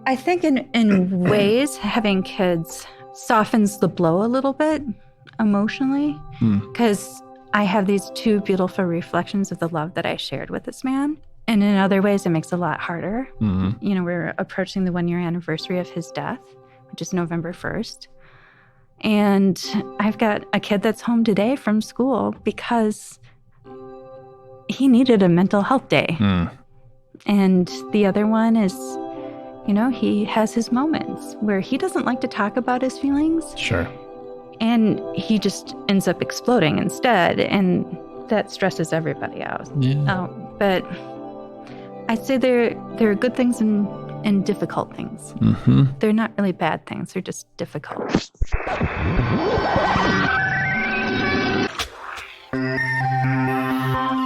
I think in ways, having kids softens the blow a little bit emotionally, because I have these two beautiful reflections of the love that I shared with this man. And in other ways, it makes it a lot harder. You know, we're approaching the 1-year anniversary of his death, which is November 1st. And I've got a kid that's home today from school because he needed a mental health day. And the other one is, you know, he has his moments where he doesn't like to talk about his feelings. Sure. And he just ends up exploding instead. And that stresses everybody out. Yeah. But I'd say there are good things and difficult things. They're not really bad things. They're just difficult.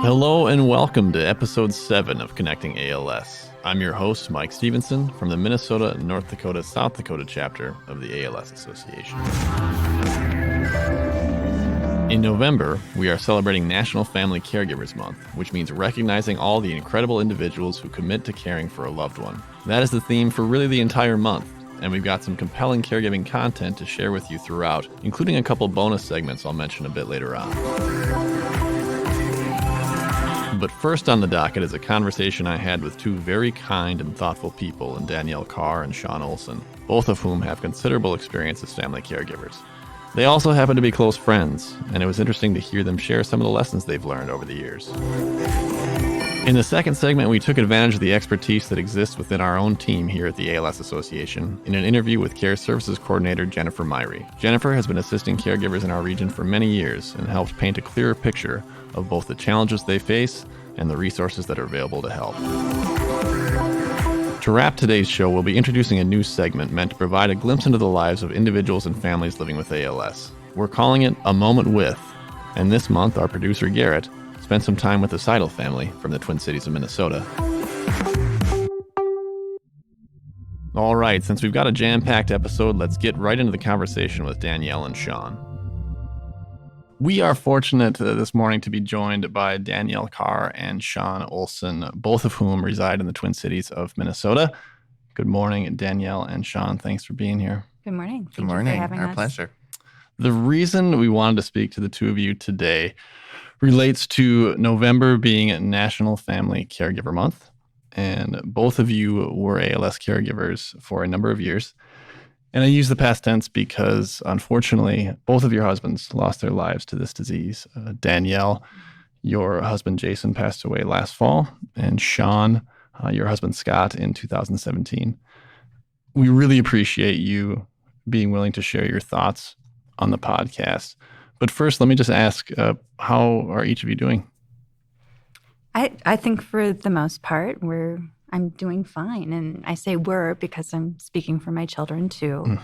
Hello and welcome to episode 7 of Connecting ALS. I'm your host, Mike Stevenson, from the Minnesota, North Dakota, South Dakota chapter of the ALS Association. In November, we are celebrating National Family Caregivers Month, which means recognizing all the incredible individuals who commit to caring for a loved one. That is the theme for really the entire month, and we've got some compelling caregiving content to share with you throughout, including a couple bonus segments I'll mention a bit later on. But first on the docket is a conversation I had with two very kind and thoughtful people in Danielle Carr and Shaun Olson, both of whom have considerable experience as family caregivers. They also happen to be close friends, and it was interesting to hear them share some of the lessons they've learned over the years. In the second segment, we took advantage of the expertise that exists within our own team here at the ALS Association in an interview with Care Services Coordinator Jennifer Myhre. Jennifer has been assisting caregivers in our region for many years and helps paint a clearer picture of both the challenges they face and the resources that are available to help. To wrap today's show, we'll be introducing a new segment meant to provide a glimpse into the lives of individuals and families living with ALS. We're calling it A Moment With, and this month our producer Garrett spent some time with the Seidl family from the Twin Cities of Minnesota. All right, since we've got a jam-packed episode, let's get right into the conversation with Danielle and Shaun. We are fortunate this morning to be joined by Danielle Carr and Shaun Olson, both of whom reside in the Twin Cities of Minnesota. Good morning, Danielle and Shaun. Thanks for being here. Good morning. Good morning. Thank you for having Our us. pleasure. The reason we wanted to speak to the two of you today relates to November being National Family Caregiver Month. And both of you were ALS caregivers for a number of years. And I use the past tense because, unfortunately, both of your husbands lost their lives to this disease. Danielle, your husband Jason passed away last fall, and Shaun, your husband Scott, in 2017. We really appreciate you being willing to share your thoughts on the podcast. But first, let me just ask, how are each of you doing? I think for the most part, I'm doing fine. And I say we're because I'm speaking for my children too.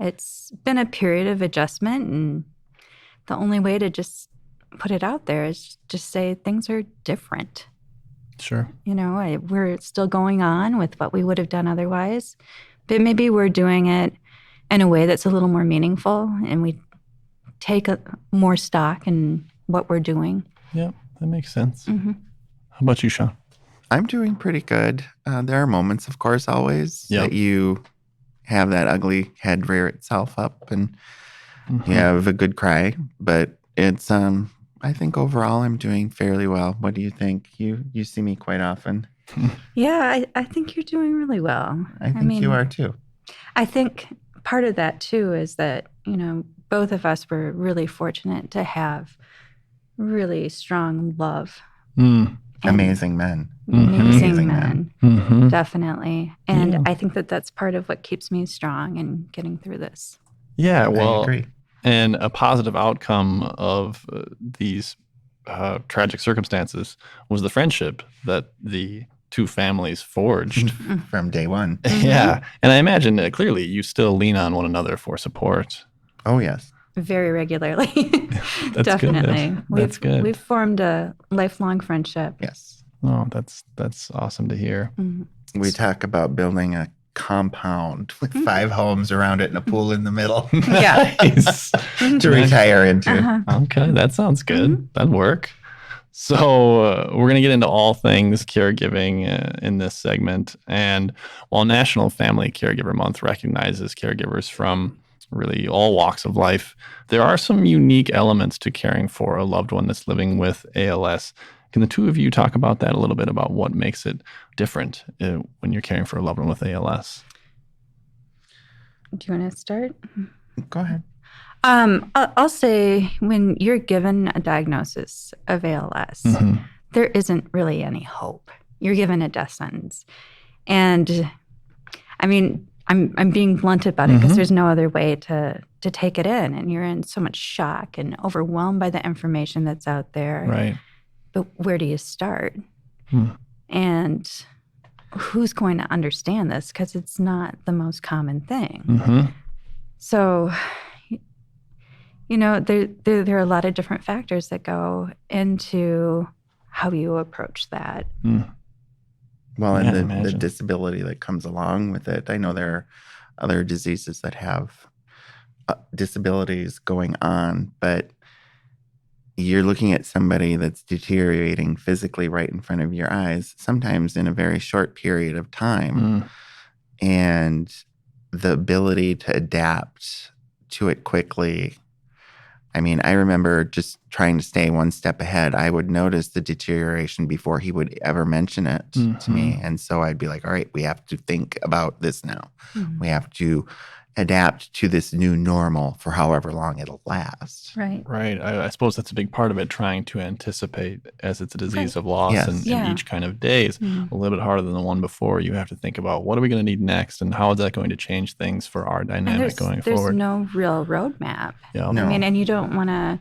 It's been a period of adjustment, and the only way to just put it out there is just say things are different. Sure. You know, we're still going on with what we would have done otherwise, but maybe we're doing it in a way that's a little more meaningful, and we take more stock in what we're doing. Yeah, that makes sense. How about you, Shaun? I'm doing pretty good. There are moments, of course, always that you have that ugly head rear itself up and you have a good cry. But it's, I think overall I'm doing fairly well. What do you think? You see me quite often. Yeah, I think you're doing really well. I think you are too. I think part of that too is that, you know, both of us were really fortunate to have really strong love. Amazing men. Amazing men. Definitely. And I think that that's part of what keeps me strong and getting through this. Yeah, well, I agree. And a positive outcome of these tragic circumstances was the friendship that the two families forged. From day one. Yeah. And I imagine that clearly you still lean on one another for support. Oh, yes. Very regularly. That's Definitely. Good. That's good. We've formed a lifelong friendship. Yes. Oh, that's awesome to hear. We talk about building a compound with 5 homes around it and a pool in the middle. Yeah. Nice. To retire into. Okay, that sounds good. That'd work. So we're going to get into all things caregiving in this segment. And while National Family Caregiver Month recognizes caregivers from really all walks of life, there are some unique elements to caring for a loved one that's living with ALS. Can the two of you talk about that a little bit, about what makes it different when you're caring for a loved one with ALS? Do you want to start? Go ahead. I'll say when you're given a diagnosis of ALS, there isn't really any hope. You're given a death sentence. And I mean, I'm being blunt about it because there's no other way to take it in. And you're in so much shock and overwhelmed by the information that's out there. Right. But where do you start? And who's going to understand this? Because it's not the most common thing. So, you know, there are a lot of different factors that go into how you approach that. Well, and the disability that comes along with it. I know there are other diseases that have disabilities going on, but you're looking at somebody that's deteriorating physically right in front of your eyes, sometimes in a very short period of time. And the ability to adapt to it quickly. I mean, I remember just trying to stay one step ahead. I would notice the deterioration before he would ever mention it to me. And so I'd be like, all right, we have to think about this now. We have to adapt to this new normal for however long it'll last. Right. Right. I suppose that's a big part of it, trying to anticipate, as it's a disease of loss and each kind of day is a little bit harder than the one before. You have to think about, what are we going to need next, and how is that going to change things for our dynamic going forward? There's no real roadmap. Yeah. I mean, and you don't want to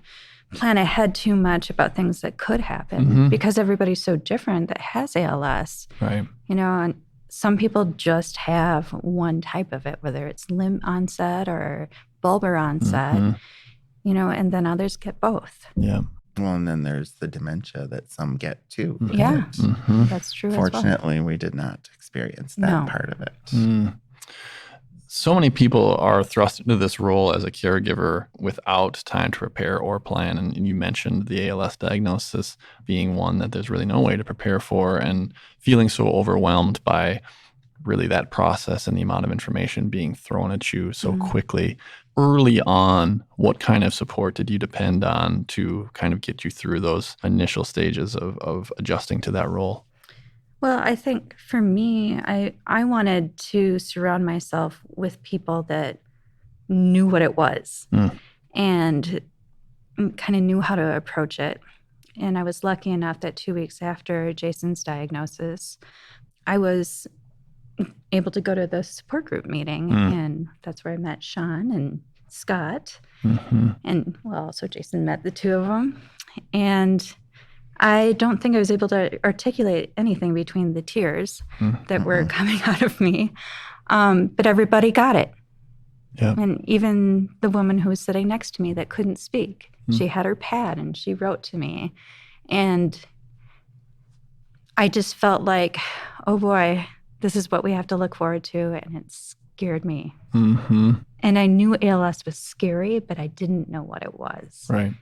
plan ahead too much about things that could happen because everybody's so different that has ALS. Right. You know, and some people just have one type of it, whether it's limb onset or bulbar onset, you know, and then others get both. Yeah. Well, and then there's the dementia that some get too. Yeah, that's true. Fortunately, we did not experience that part of it. So many people are thrust into this role as a caregiver without time to prepare or plan. And you mentioned the ALS diagnosis being one that there's really no way to prepare for, and feeling so overwhelmed by really that process and the amount of information being thrown at you so quickly. Early on, what kind of support did you depend on to kind of get you through those initial stages of adjusting to that role? Well, I think for me, I wanted to surround myself with people that knew what it was and kind of knew how to approach it. And I was lucky enough that 2 weeks after Jason's diagnosis, I was able to go to the support group meeting. And that's where I met Shaun and Scott. And, well, so Jason met the two of them. And I don't think I was able to articulate anything between the tears that were coming out of me. But everybody got it. Yeah. And even the woman who was sitting next to me that couldn't speak, she had her pad and she wrote to me. And I just felt like, oh boy, this is what we have to look forward to. And it scared me. And I knew ALS was scary, but I didn't know what it was. Right.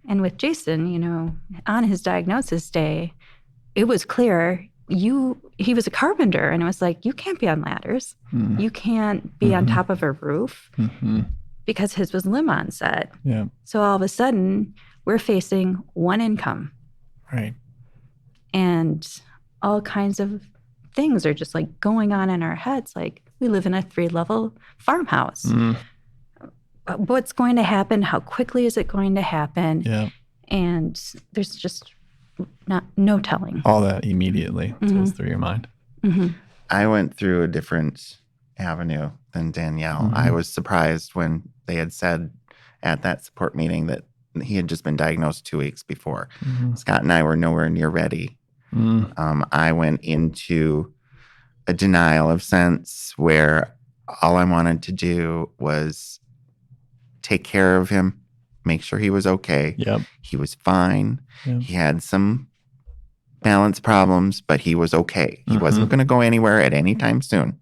And with Jason, you know, on his diagnosis day, it was clear he was a carpenter, and it was like, you can't be on ladders. You can't be on top of a roof because his was limb onset. Yeah. So all of a sudden, we're facing one income. Right. And all kinds of things are just like going on in our heads. Like, we live in a 3-level farmhouse. What's going to happen? How quickly is it going to happen? Yeah. And there's just no telling. All that immediately goes through your mind. I went through a different avenue than Danielle. I was surprised when they had said at that support meeting that he had just been diagnosed 2 weeks before. Scott and I were nowhere near ready. I went into a denial of sense where all I wanted to do was take care of him, make sure he was okay. Yep. He was fine. Yep. He had some balance problems, but he was okay. He wasn't going to go anywhere at any time soon.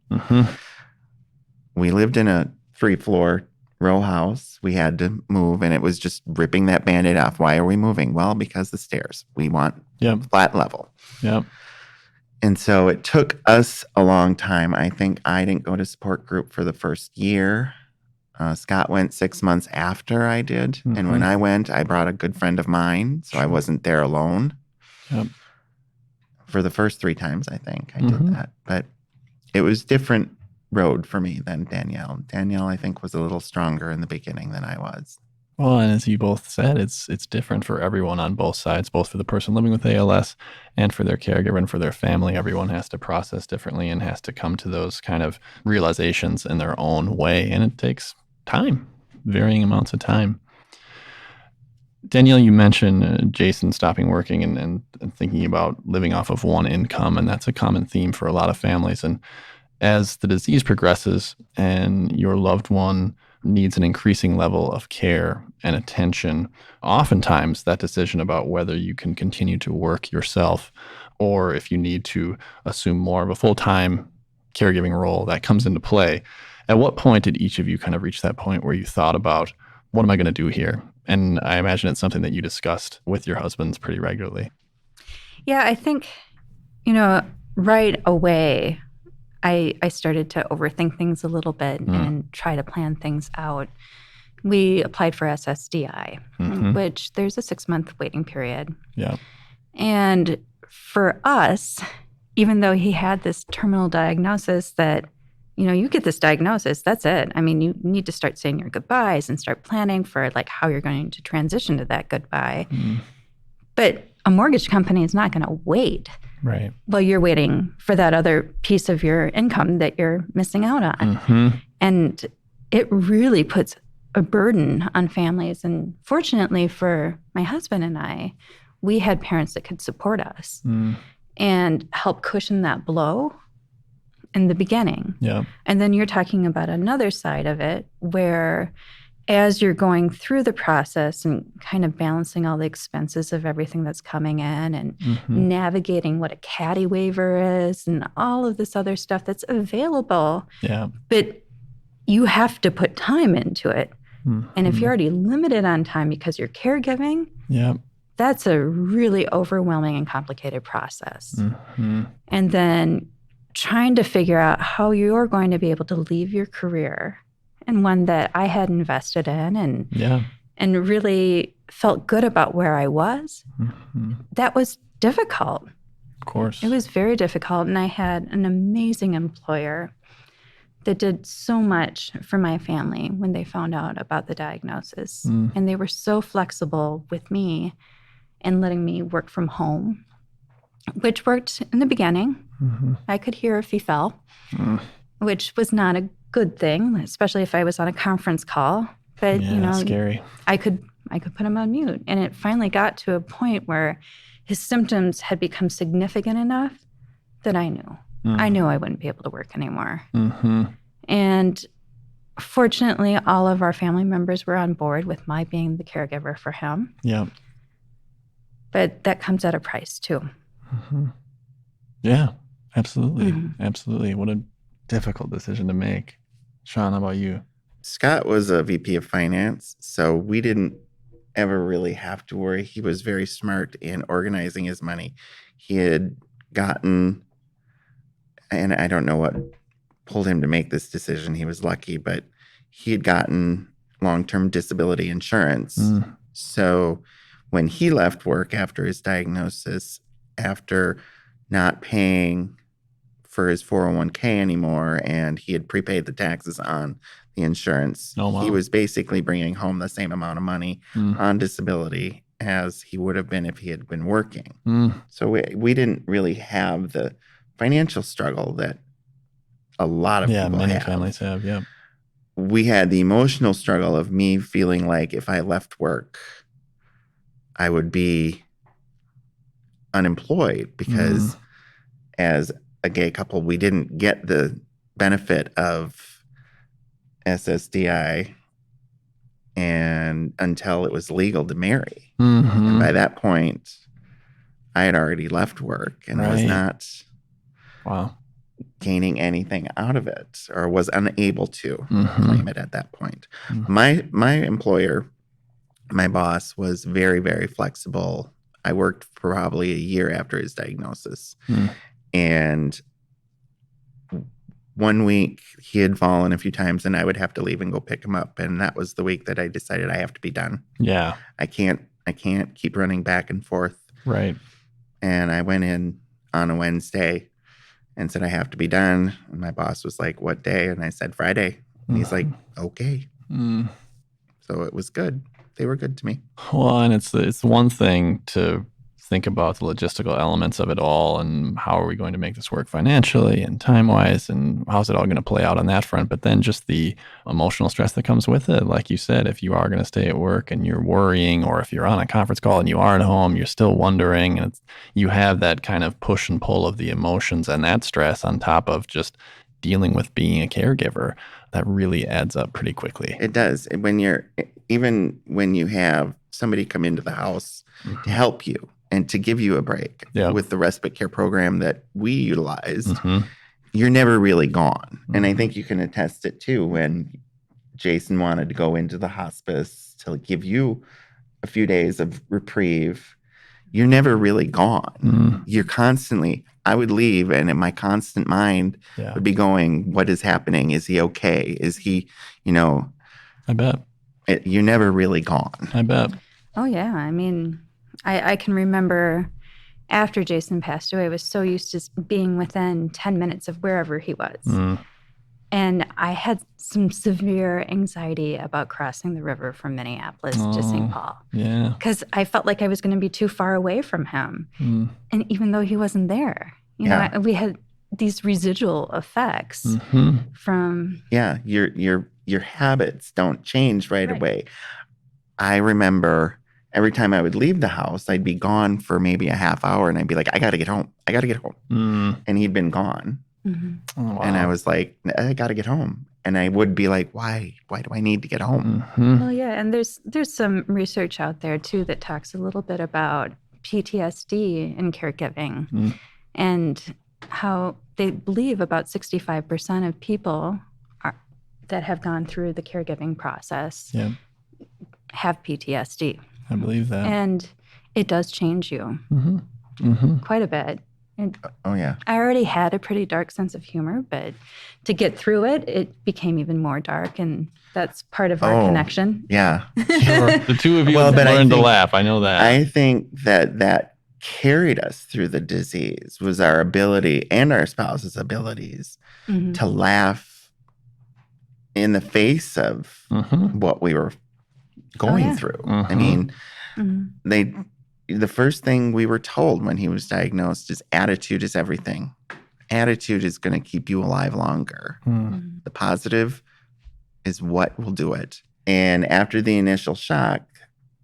We lived in a 3-floor row house. We had to move, and it was just ripping that Band-Aid off. Why are we moving? Well, because the stairs. We want flat level. Yep. And so it took us a long time. I think I didn't go to support group for the first year. Scott went 6 months after I did. Mm-hmm. And when I went, I brought a good friend of mine, so I wasn't there alone. Yep. For the first 3 times, I think I did that. But it was different road for me than Danielle. Danielle, I think, was a little stronger in the beginning than I was. Well, and as you both said, it's different for everyone on both sides, both for the person living with ALS and for their caregiver and for their family. Everyone has to process differently and has to come to those kind of realizations in their own way. And it takes time, varying amounts of time. Danielle, you mentioned Jason stopping working and thinking about living off of one income, and that's a common theme for a lot of families. And as the disease progresses and your loved one needs an increasing level of care and attention, oftentimes that decision about whether you can continue to work yourself or if you need to assume more of a full-time caregiving role, that comes into play. At what point did each of you kind of reach that point where you thought about, what am I going to do here? And I imagine it's something that you discussed with your husbands pretty regularly. Yeah, I think, right away, I started to overthink things a little bit and try to plan things out. We applied for SSDI, which there's a 6-month waiting period. Yeah. And for us, even though he had this terminal diagnosis that, you get this diagnosis, that's it. I mean, you need to start saying your goodbyes and start planning for how you're going to transition to that goodbye. But a mortgage company is not going to wait. Right. Well, you're waiting for that other piece of your income that you're missing out on. And it really puts a burden on families. And fortunately for my husband and I, we had parents that could support us and help cushion that blow in the beginning. Yeah. And then you're talking about another side of it where as you're going through the process and kind of balancing all the expenses of everything that's coming in and navigating what a caddy waiver is and all of this other stuff that's available. Yeah. But you have to put time into it. And if you're already limited on time because you're caregiving, that's a really overwhelming and complicated process. And then trying to figure out how you're going to be able to leave your career and one that I had invested in and really felt good about where I was. That was difficult. Of course. It was very difficult. And I had an amazing employer that did so much for my family when they found out about the diagnosis. And they were so flexible with me and letting me work from home, which worked in the beginning. I could hear if he fell, which was not a good thing, especially if I was on a conference call. But scary. I could put him on mute. And it finally got to a point where his symptoms had become significant enough that I knew. I knew I wouldn't be able to work anymore. And fortunately, all of our family members were on board with my being the caregiver for him. Yeah. But that comes at a price too. Yeah, absolutely. Absolutely. What a difficult decision to make. Shaun, how about you? Scott was a VP of finance, so we didn't ever really have to worry. He was very smart in organizing his money. He had gotten, and I don't know what pulled him to make this decision. He was lucky, but he had gotten long-term disability insurance. So when he left work after his diagnosis, after not paying for his 401k anymore, and he had prepaid the taxes on the insurance, he was basically bringing home the same amount of money on disability as he would have been if he had been working. So we didn't really have the financial struggle that a lot of people many have. Families have. Yeah. We had the emotional struggle of me feeling like if I left work, I would be unemployed because as a gay couple, we didn't get the benefit of SSDI and until it was legal to marry. And by that point, I had already left work and I was not gaining anything out of it, or was unable to claim it at that point. My employer, my boss, was very, very flexible. I worked probably a year after his diagnosis. And one week he had fallen a few times and I would have to leave and go pick him up. And that was the week that I decided I have to be done. Yeah. I can't keep running back and forth. Right. And I went in on a Wednesday and said, I have to be done. And my boss was like, what day? And I said, Friday. And he's like, okay. So it was good. They were good to me. Well, and it's one thing to think about the logistical elements of it all and how are we going to make this work financially and time-wise and how's it all going to play out on that front. But then just the emotional stress that comes with it. Like you said, if you are going to stay at work and you're worrying, or if you're on a conference call and you are at home, you're still wondering, and you have that kind of push and pull of the emotions and that stress on top of just dealing with being a caregiver, that really adds up pretty quickly. It does. When you have somebody come into the house to help you and to give you a break with the respite care program that we utilized, you're never really gone. And I think you can attest it too when Jason wanted to go into the hospice to give you a few days of reprieve. You're never really gone. You're constantly, I would leave and in my constant mind would be going, what is happening? Is he okay? Is he, I bet. You're never really gone. I bet. Oh, yeah. I mean, I can remember after Jason passed away, I was so used to being within 10 minutes of wherever he was. And I had some severe anxiety about crossing the river from Minneapolis to St. Paul. Yeah. Because I felt like I was going to be too far away from him. And even though he wasn't there, we had these residual effects from... Yeah, your habits don't change right away. I remember every time I would leave the house, I'd be gone for maybe a half hour and I'd be like, I got to get home. And he'd been gone. Oh, wow. And I was like, I got to get home. And I would be like, why do I need to get home? Well, yeah. And there's some research out there too that talks a little bit about PTSD in caregiving and how they believe about 65% of people that have gone through the caregiving process have PTSD. I believe that. And it does change you quite a bit. And oh, yeah. I already had a pretty dark sense of humor, but to get through it, it became even more dark. And that's part of our connection. Yeah. Sure. The two of you learned to laugh. I know that. I think that carried us through the disease was our ability and our spouse's abilities to laugh in the face of what we were going through. I mean, the first thing we were told when he was diagnosed is attitude is everything. Attitude is going to keep you alive longer. The positive is what will do it. And after the initial shock,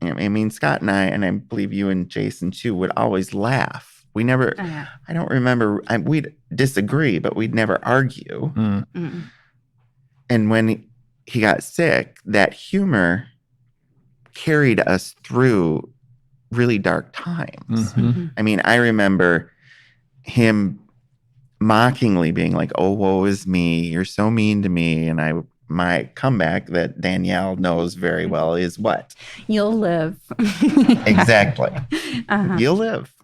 I mean, Scott and I believe you and Jason too, would always laugh. We never, I don't remember, we'd disagree, but we'd never argue. And when he got sick, that humor carried us through really dark times. I mean, I remember him mockingly being like, oh, woe is me. You're so mean to me. And my comeback that Danielle knows very well is what? You'll live. Exactly. You'll live.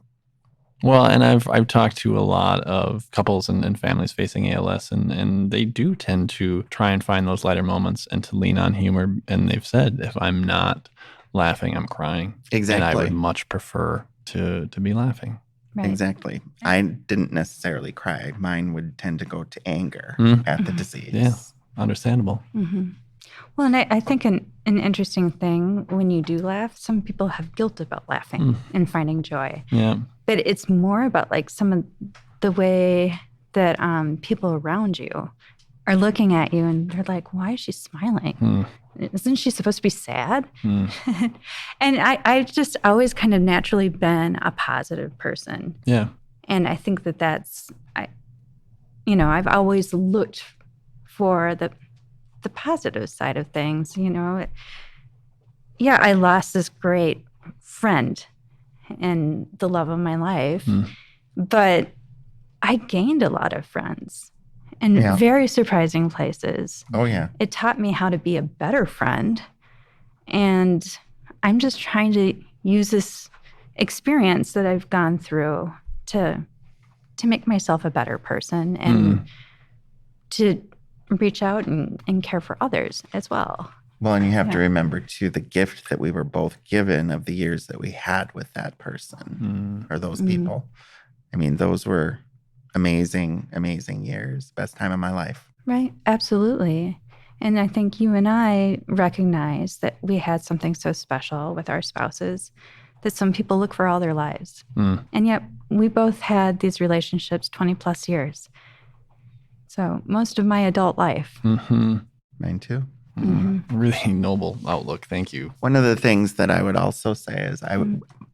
Well, and I've talked to a lot of couples and families facing ALS, and they do tend to try and find those lighter moments and to lean on humor. And they've said, if I'm not laughing, I'm crying. Exactly. And I would much prefer to be laughing. Right. Exactly. I didn't necessarily cry. Mine would tend to go to anger at the disease. Yeah, understandable. Well, and I think an interesting thing when you do laugh, some people have guilt about laughing and finding joy. Yeah. But it's more about like some of the way that people around you are looking at you and they're like, why is she smiling? Isn't she supposed to be sad? And I've just always kind of naturally been a positive person. Yeah. And I think that's, I've always looked for the positive side of things, Yeah, I lost this great friend and the love of my life, but I gained a lot of friends. in very surprising places. Oh, yeah. It taught me how to be a better friend. And I'm just trying to use this experience that I've gone through to make myself a better person and to reach out and care for others as well. Well, and you have to remember, too, the gift that we were both given of the years that we had with that person or those people. I mean, those were amazing, amazing years. Best time of my life. Right. Absolutely. And I think you and I recognize that we had something so special with our spouses that some people look for all their lives. And yet we both had these relationships 20 plus years. So most of my adult life. Mine too. Really noble outlook. Thank you. One of the things that I would also say is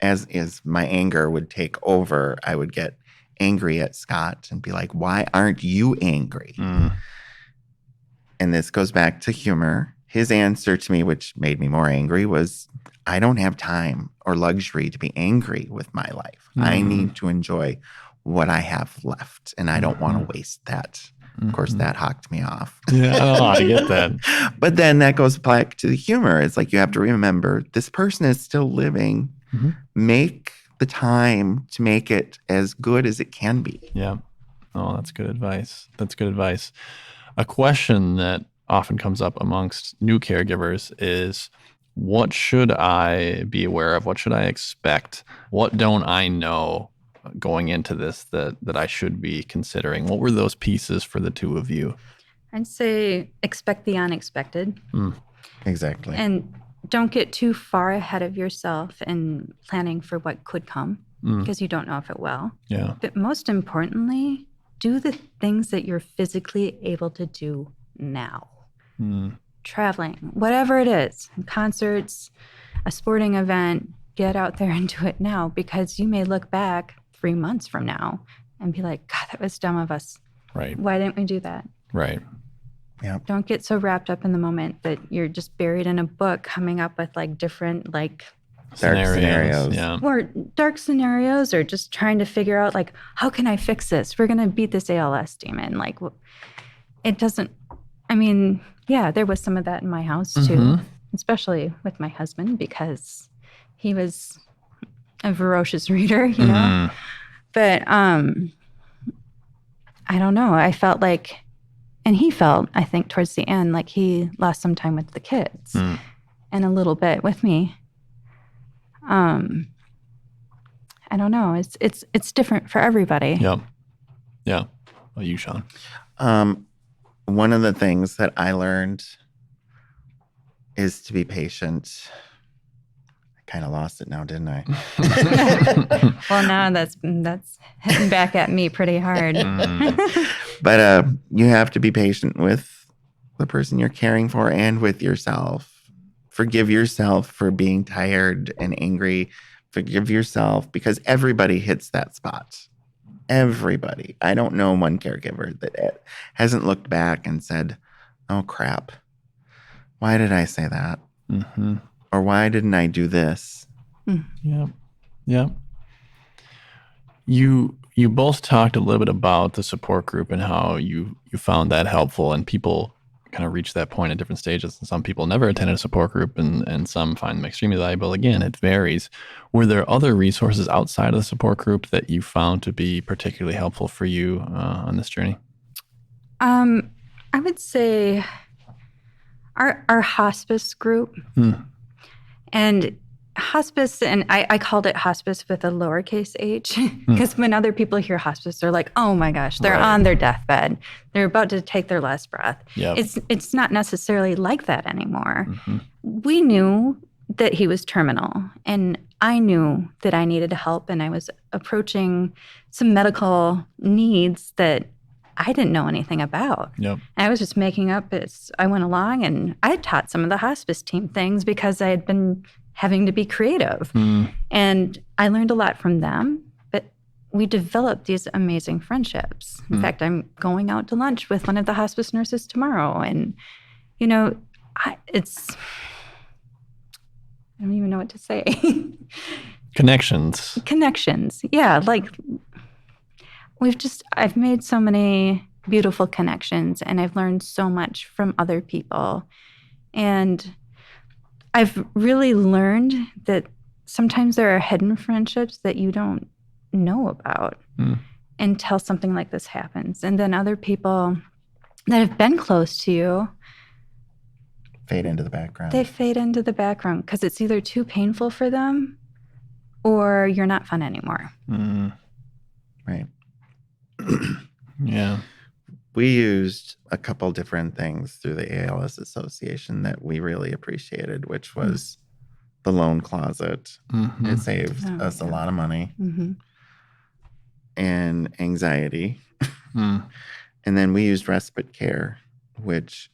as my anger would take over, I would get angry at Scott and be like, why aren't you angry? And this goes back to humor. His answer to me, which made me more angry, was, I don't have time or luxury to be angry with my life. I need to enjoy what I have left, and I don't want to waste that. Of course, that hocked me off. I get that. But then that goes back to the humor. It's like, you have to remember, this person is still living. Make the time to make it as good as it can be. Yeah. Oh, that's good advice. That's good advice. A question that often comes up amongst new caregivers is, what should I be aware of? What should I expect? What don't I know going into this that I should be considering? What were those pieces for the two of you? I'd say expect the unexpected. Exactly. And don't get too far ahead of yourself in planning for what could come, because you don't know if it will. Yeah. But most importantly, do the things that you're physically able to do now. Traveling, whatever it is, concerts, a sporting event, get out there and do it now, because you may look back 3 months from now and be like, God, that was dumb of us. Right. Why didn't we do that? Right. Yeah. Don't get so wrapped up in the moment that you're just buried in a book coming up with like different like dark scenarios. Yeah. Or dark scenarios, or just trying to figure out like, how can I fix this? We're going to beat this ALS demon. Like, it doesn't, I mean, yeah, there was some of that in my house too, especially with my husband, because he was a voracious reader, you know? But I don't know. I felt like, and he felt, I think towards the end, like he lost some time with the kids and a little bit with me. I don't know. It's different for everybody. Yeah. Yeah. Well, you, Shaun? One of the things that I learned is to be patient. I kind of lost it now, didn't I? Well, now that's hitting back at me pretty hard. But you have to be patient with the person you're caring for and with yourself. Forgive yourself for being tired and angry. Forgive yourself, because everybody hits that spot. Everybody. I don't know one caregiver that hasn't looked back and said, oh, crap. Why did I say that? Or why didn't I do this? Yeah. Yeah. You both talked a little bit about the support group and how you found that helpful, and people kind of reach that point at different stages. And some people never attended a support group, and some find them extremely valuable. Again, it varies. Were there other resources outside of the support group that you found to be particularly helpful for you on this journey? I would say our hospice group. And hospice, and I called it hospice with a lowercase h, because when other people hear hospice, they're like, oh my gosh, they're on their deathbed. They're about to take their last breath. Yep. It's not necessarily like that anymore. We knew that he was terminal, and I knew that I needed help, and I was approaching some medical needs that I didn't know anything about. Yep. I was just making up as I went along, and I had taught some of the hospice team things because I had been having to be creative. And I learned a lot from them, but we developed these amazing friendships. In fact, I'm going out to lunch with one of the hospice nurses tomorrow. And, you know, I don't even know what to say. Connections. Yeah. Like I've made so many beautiful connections, and I've learned so much from other people. And I've really learned that sometimes there are hidden friendships that you don't know about until something like this happens. And then other people that have been close to you fade into the background. They fade into the background because it's either too painful for them or you're not fun anymore. Right. Yeah. We used a couple different things through the ALS Association that we really appreciated, which was the loan closet. It saved us a lot of money and anxiety. And then we used respite care, which,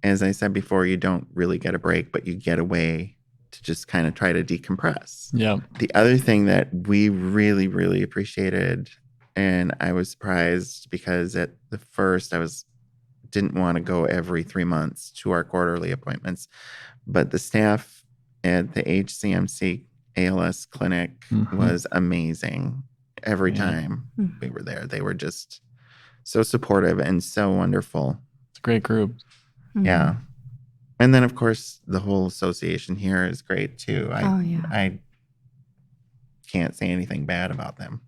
as I said before, you don't really get a break, but you get away to just kind of try to decompress. Yeah. The other thing that we really, really appreciated, and I was surprised because at the first didn't want to go every 3 months to our quarterly appointments, but the staff at the HCMC ALS clinic was amazing every time we were there. They were just so supportive and so wonderful. It's a great group. Yeah. And then, of course, the whole association here is great, too. I can't say anything bad about them.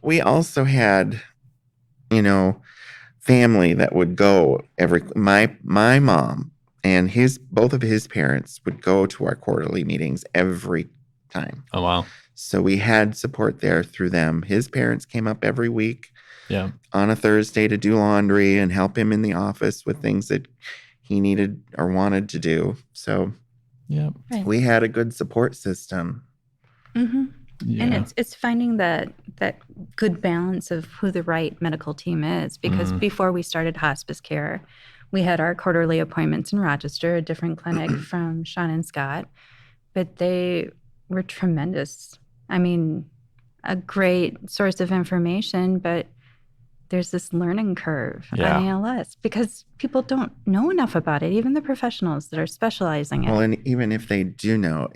We also had, family that would go my mom and both of his parents would go to our quarterly meetings every time. Oh, wow. So we had support there through them. His parents came up every week on a Thursday to do laundry and help him in the office with things that he needed or wanted to do. So we had a good support system. Yeah. And it's finding that good balance of who the right medical team is, because before we started hospice care, we had our quarterly appointments in Rochester, a different clinic from Shaun and Scott, but they were tremendous. I mean, a great source of information, but there's this learning curve on ALS because people don't know enough about it, even the professionals that are specializing in it. Well, and even if they do know,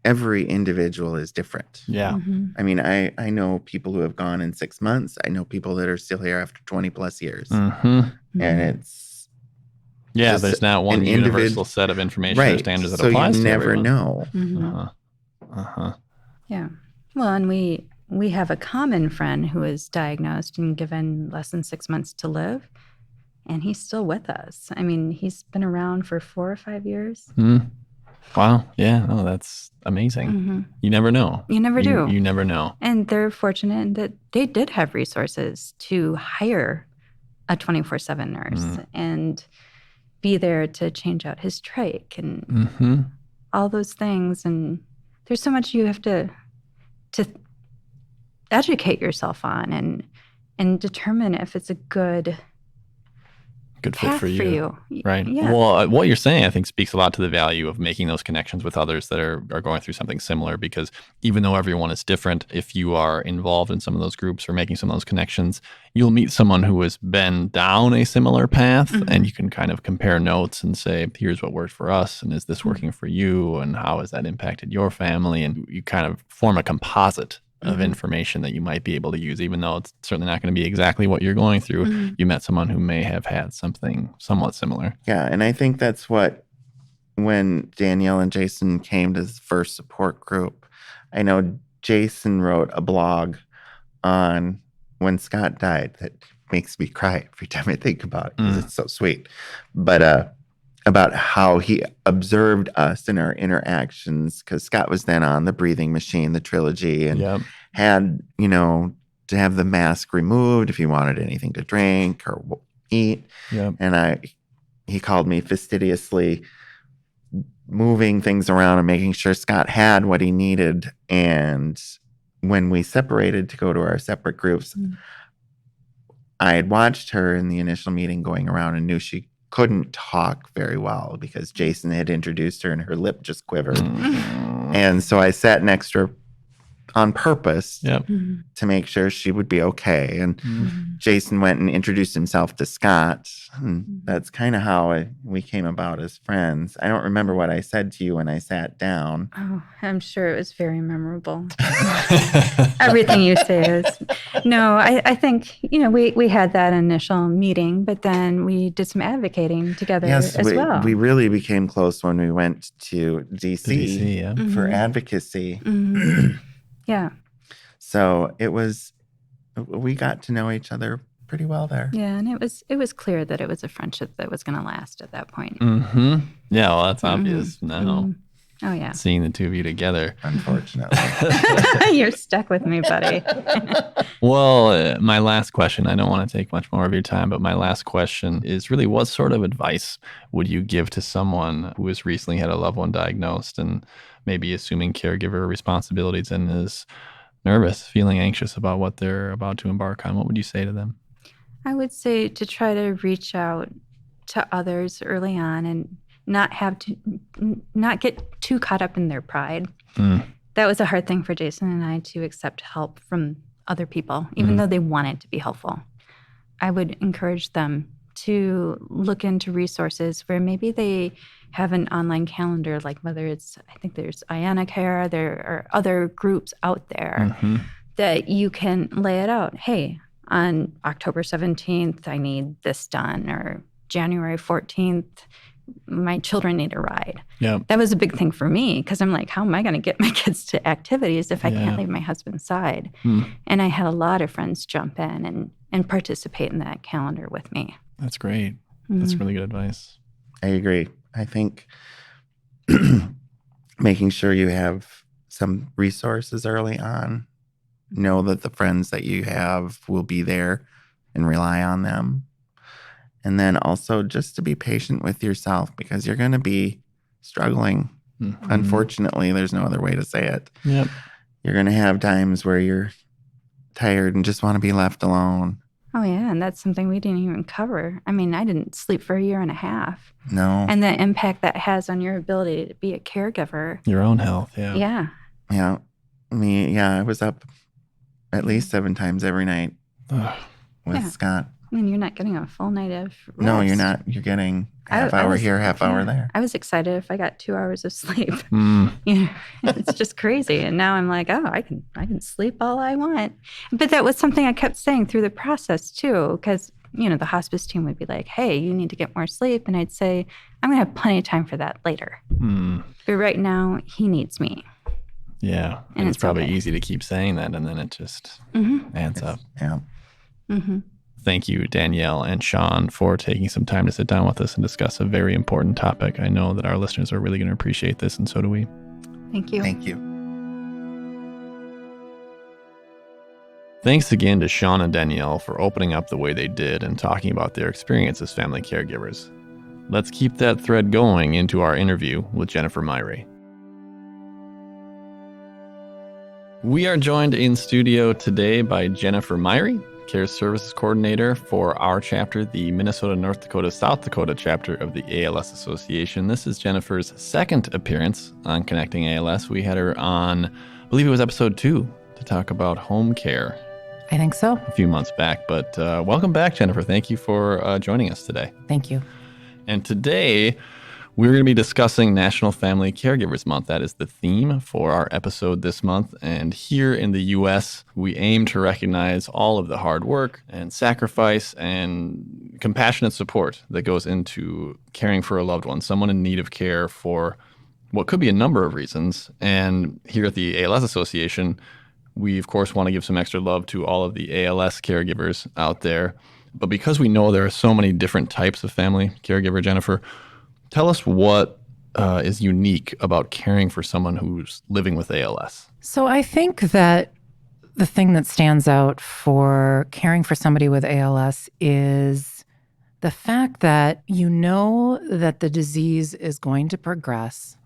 every individual is different. Yeah. I mean, I know people who have gone in 6 months. I know people that are still here after 20 plus years. And it's there's not one universal set of information or standards that applies to everyone. So you never know. Yeah. Well, and we have a common friend who was diagnosed and given less than 6 months to live, and he's still with us. I mean, he's been around for 4 or 5 years. Wow. Yeah. Oh, that's amazing. You never know. You never do. You never know. And they're fortunate that they did have resources to hire a 24/7 nurse and be there to change out his trach and all those things. And there's so much you have to educate yourself on and determine if it's a good fit for you. Right. Yeah. Well, what you're saying, I think, speaks a lot to the value of making those connections with others that are going through something similar, because even though everyone is different, if you are involved in some of those groups or making some of those connections, you'll meet someone who has been down a similar path and you can kind of compare notes and say, here's what worked for us. And is this working for you? And how has that impacted your family? And you kind of form a composite of information that you might be able to use, even though it's certainly not going to be exactly what you're going through. You met someone who may have had something somewhat similar. Yeah, and I think that's when Danielle and Jason came to the first support group, I know Jason wrote a blog on when Scott died that makes me cry every time I think about it because it's so sweet. But about how he observed us in our interactions, because Scott was then on the breathing machine, the trilogy, and had, to have the mask removed if he wanted anything to drink or eat. And he called me fastidiously moving things around and making sure Scott had what he needed. And when we separated to go to our separate groups, I had watched her in the initial meeting going around and knew she couldn't talk very well because Jason had introduced her and her lip just quivered. And so I sat next to her on purpose Mm-hmm. to make sure she would be okay. And Mm-hmm. Jason went and introduced himself to Scott. And Mm-hmm. that's kind of how we came about as friends. I don't remember what I said to you when I sat down. Oh, I'm sure it was very memorable. Everything you say is. No, I think, we had that initial meeting, but then we did some advocating together as well. We really became close when we went to DC, yeah. for Mm-hmm. advocacy. Mm-hmm. Yeah. So we got to know each other pretty well there. Yeah, and it was clear that it was a friendship that was going to last at that point. Mm-hmm. Yeah, well, that's obvious now. Mm-hmm. Oh, yeah. Seeing the two of you together. Unfortunately. You're stuck with me, buddy. Well, my last question, I don't want to take much more of your time, but my last question is really, what sort of advice would you give to someone who has recently had a loved one diagnosed and maybe assuming caregiver responsibilities and is nervous, feeling anxious about what they're about to embark on? What would you say to them? I would say to try to reach out to others early on and not get too caught up in their pride. That was a hard thing for Jason and I to accept help from other people, even though they wanted to be helpful. I would encourage them to look into resources where maybe they have an online calendar, like whether it's, I think there's Care, there are other groups out there that you can lay it out. Hey, on October 17th, I need this done, or January 14th, my children need a ride. Yeah. That was a big thing for me because I'm like, how am I going to get my kids to activities if I can't leave my husband's side? And I had a lot of friends jump in and participate in that calendar with me. That's great. That's really good advice. I agree. I think making sure you have some resources early on, know that the friends that you have will be there and rely on them. And then also just to be patient with yourself because you're going to be struggling. Unfortunately, there's no other way to say it. Yep. You're going to have times where you're tired and just want to be left alone. Oh, yeah. And that's something we didn't even cover. I mean, I didn't sleep for 1.5 years. No. And the impact that has on your ability to be a caregiver. Your own health, yeah. Yeah. Yeah. I was up at least 7 times every night with Scott. I mean, you're not getting a full night of rest. No, you're not. You're getting half hour here, half hour there. I was excited if I got 2 hours of sleep. Mm. It's just crazy. And now I'm like, I can sleep all I want. But that was something I kept saying through the process too, because the hospice team would be like, hey, you need to get more sleep. And I'd say, I'm going to have plenty of time for that later. But right now, he needs me. Yeah. And it's probably easy to keep saying that, and then it just adds up. Yeah. Mm-hmm. Thank you, Danielle and Shaun, for taking some time to sit down with us and discuss a very important topic. I know that our listeners are really going to appreciate this, and so do we. Thank you. Thank you. Thanks again to Shaun and Danielle for opening up the way they did and talking about their experience as family caregivers. Let's keep that thread going into our interview with Jennifer Myhre. We are joined in studio today by Jennifer Myhre, Care Services Coordinator for our chapter, the Minnesota, North Dakota, South Dakota chapter of the ALS Association. This is Jennifer's second appearance on Connecting ALS. We had her on, I believe it was episode 2, to talk about home care. I think so. A few months back. But welcome back, Jennifer. Thank you for joining us today. Thank you. And today, we're going to be discussing National Family Caregivers Month. That is the theme for our episode this month. And here in the U.S., we aim to recognize all of the hard work and sacrifice and compassionate support that goes into caring for a loved one, someone in need of care for what could be a number of reasons. And here at the ALS Association, we, of course, want to give some extra love to all of the ALS caregivers out there. But because we know there are so many different types of family caregiver, Jennifer, tell us what is unique about caring for someone who's living with ALS. So I think that the thing that stands out for caring for somebody with ALS is the fact that you know that the disease is going to progress,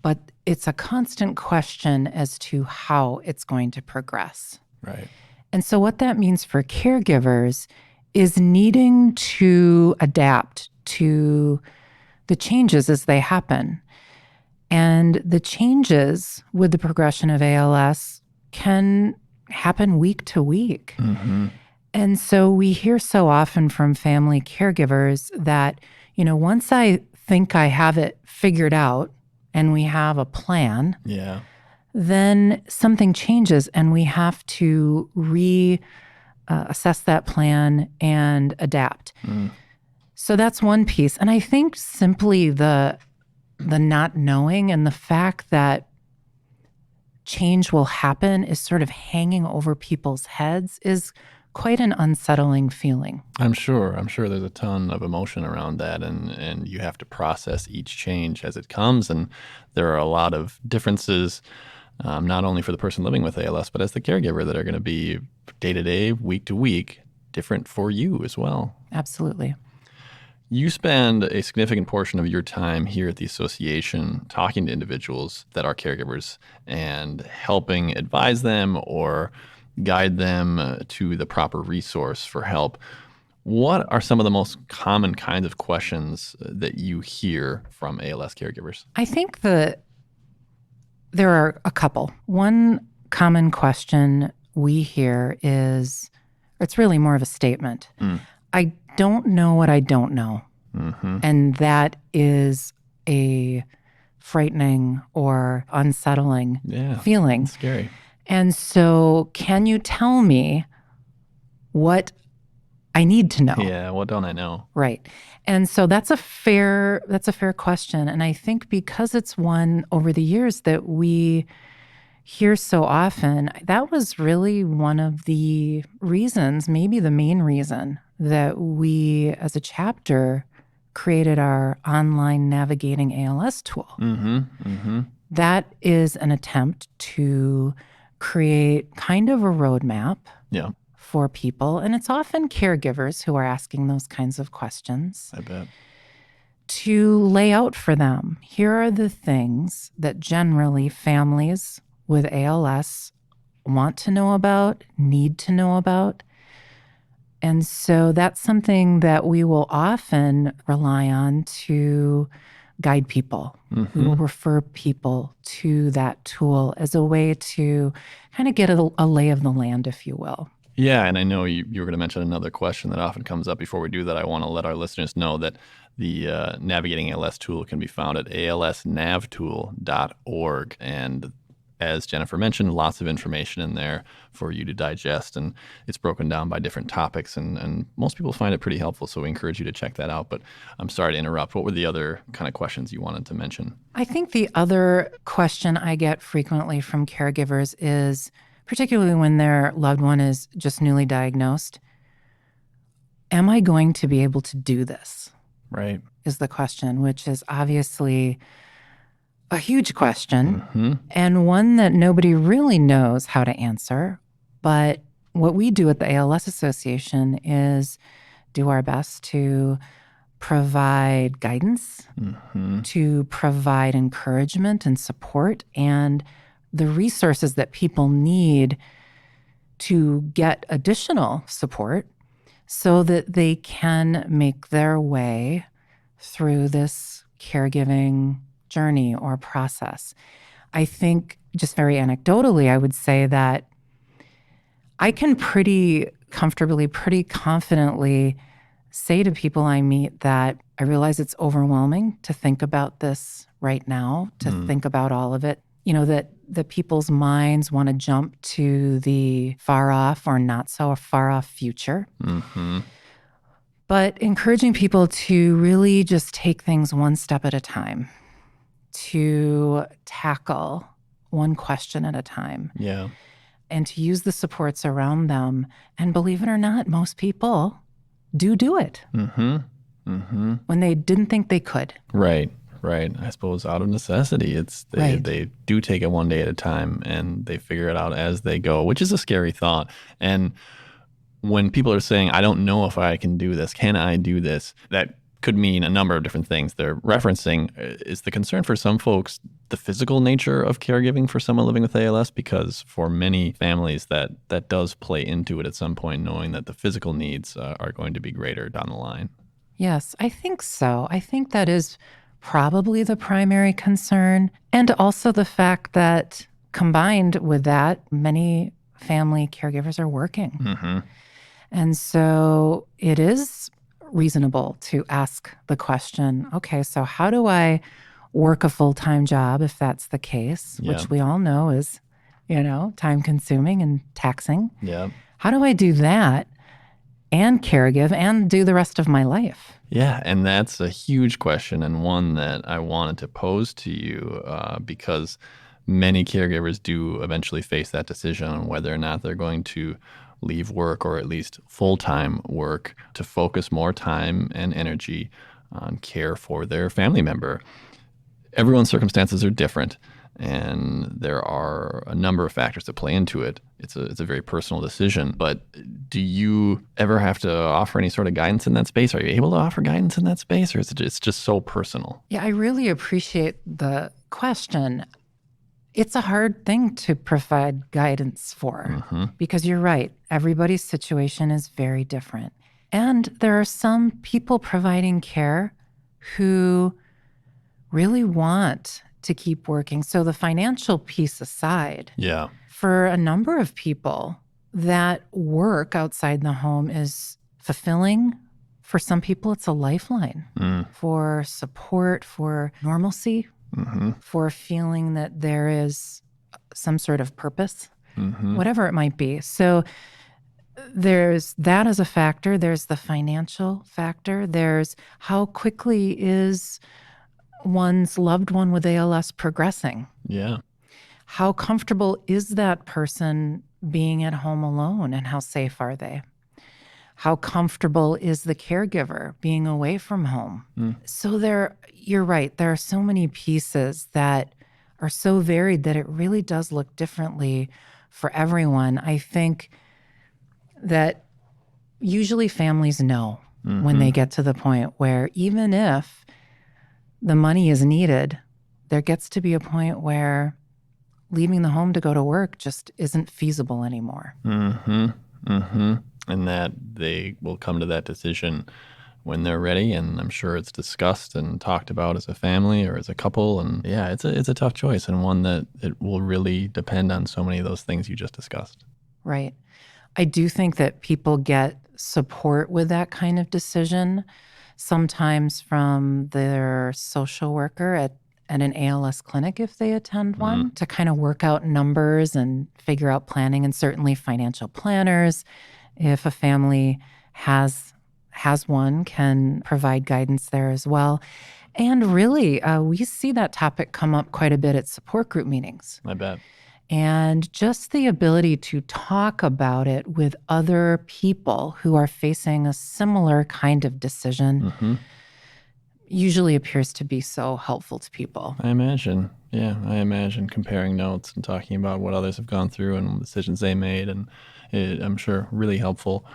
but it's a constant question as to how it's going to progress. Right. And so what that means for caregivers is needing to adapt to the changes as they happen. And the changes with the progression of ALS can happen week to week. Mm-hmm. And so we hear so often from family caregivers that, once I think I have it figured out and we have a plan, Yeah. then something changes and we have to assess that plan and adapt. Mm. So that's one piece. And I think simply the not knowing and the fact that change will happen is sort of hanging over people's heads is quite an unsettling feeling. I'm sure there's a ton of emotion around that, and you have to process each change as it comes. And there are a lot of differences, not only for the person living with ALS, but as the caregiver, that are going to be day to day, week to week, different for you as well. Absolutely. You spend a significant portion of your time here at the association talking to individuals that are caregivers and helping advise them or guide them to the proper resource for help. What are some of the most common kinds of questions that you hear from ALS caregivers? I think that there are a couple. One common question we hear is, it's really more of a statement. I don't know what I don't know. Mm-hmm. And that is a frightening or unsettling feeling. It's scary. And so can you tell me what I need to know? Yeah, what don't I know? Right. And so that's a fair question. And I think because it's one over the years that we hear so often, that was really one of the reasons, maybe the main reason, that we as a chapter created our online Navigating ALS tool. Mm-hmm. Mm-hmm. That is an attempt to create kind of a roadmap for people. And it's often caregivers who are asking those kinds of questions. I bet. To lay out for them, here are the things that generally families with ALS want to know about, need to know about. And so that's something that we will often rely on to guide people. Mm-hmm. We will refer people to that tool as a way to kind of get a lay of the land, if you will. Yeah, and I know you were going to mention another question that often comes up. Before we do that, I want to let our listeners know that the Navigating ALS tool can be found at alsnavtool.org. And as Jennifer mentioned, lots of information in there for you to digest, and it's broken down by different topics, and most people find it pretty helpful, so we encourage you to check that out. But I'm sorry to interrupt. What were the other kind of questions you wanted to mention? I think the other question I get frequently from caregivers is, particularly when their loved one is just newly diagnosed, am I going to be able to do this? Right. Is the question, which is obviously a huge question, Mm-hmm. and one that nobody really knows how to answer. But what we do at the ALS Association is do our best to provide guidance, Mm-hmm. to provide encouragement and support, and the resources that people need to get additional support so that they can make their way through this caregiving journey or process. I think, just very anecdotally, I would say that I can pretty comfortably, pretty confidently say to people I meet that I realize it's overwhelming to think about this right now, to think about all of it. That people's minds want to jump to the far off or not so far off future. Mm-hmm. But encouraging people to really just take things one step at a time, to tackle one question at a time. Yeah. And to use the supports around them. And believe it or not, most people do it Mm-hmm. Mm-hmm. when they didn't think they could. Right. I suppose out of necessity, they do take it one day at a time, and they figure it out as they go, which is a scary thought. And when people are saying, I don't know if I can do this, can I do this? That could mean a number of different things. They're referencing is the concern for some folks the physical nature of caregiving for someone living with ALS, because for many families that does play into it at some point, knowing that the physical needs are going to be greater down the line. Yes, I think so. I think that is probably the primary concern. And also the fact that combined with that, many family caregivers are working. Mm-hmm. And so it is reasonable to ask the question, okay, so how do I work a full-time job if that's the case, Yeah. which we all know is, time consuming and taxing. Yeah. How do I do that and caregive and do the rest of my life? Yeah, and that's a huge question, and one that I wanted to pose to you because many caregivers do eventually face that decision on whether or not they're going to leave work, or at least full-time work, to focus more time and energy on care for their family member. Everyone's circumstances are different, and there are a number of factors that play into it. It's a very personal decision. But do you ever have to offer any sort of guidance in that space? Are you able to offer guidance in that space, or is it's just so personal? Yeah, I really appreciate the question. It's a hard thing to provide guidance for because you're right. Everybody's situation is very different. And there are some people providing care who really want to keep working. So the financial piece aside, Yeah. for a number of people, that work outside the home is fulfilling. For some people, it's a lifeline for support, for normalcy, for feeling that there is some sort of purpose, whatever it might be. So there's that as a factor. There's the financial factor. There's how quickly is one's loved one with ALS progressing? Yeah. How comfortable is that person being at home alone, and how safe are they? How comfortable is the caregiver being away from home? So you're right. There are so many pieces that are so varied that it really does look differently for everyone. I think that usually families know when they get to the point where even if the money is needed, there gets to be a point where leaving the home to go to work just isn't feasible anymore. And that they will come to that decision when they're ready. And I'm sure it's discussed and talked about as a family or as a couple. And yeah, it's a tough choice, and one that it will really depend on so many of those things you just discussed. Right. I do think that people get support with that kind of decision, sometimes from their social worker at an ALS clinic if they attend one, to kind of work out numbers and figure out planning, and certainly financial planners, if a family has one, can provide guidance there as well. And really, we see that topic come up quite a bit at support group meetings. I bet. And just the ability to talk about it with other people who are facing a similar kind of decision usually appears to be so helpful to people. I imagine. Yeah, I imagine comparing notes and talking about what others have gone through and decisions they made, and I'm sure really helpful.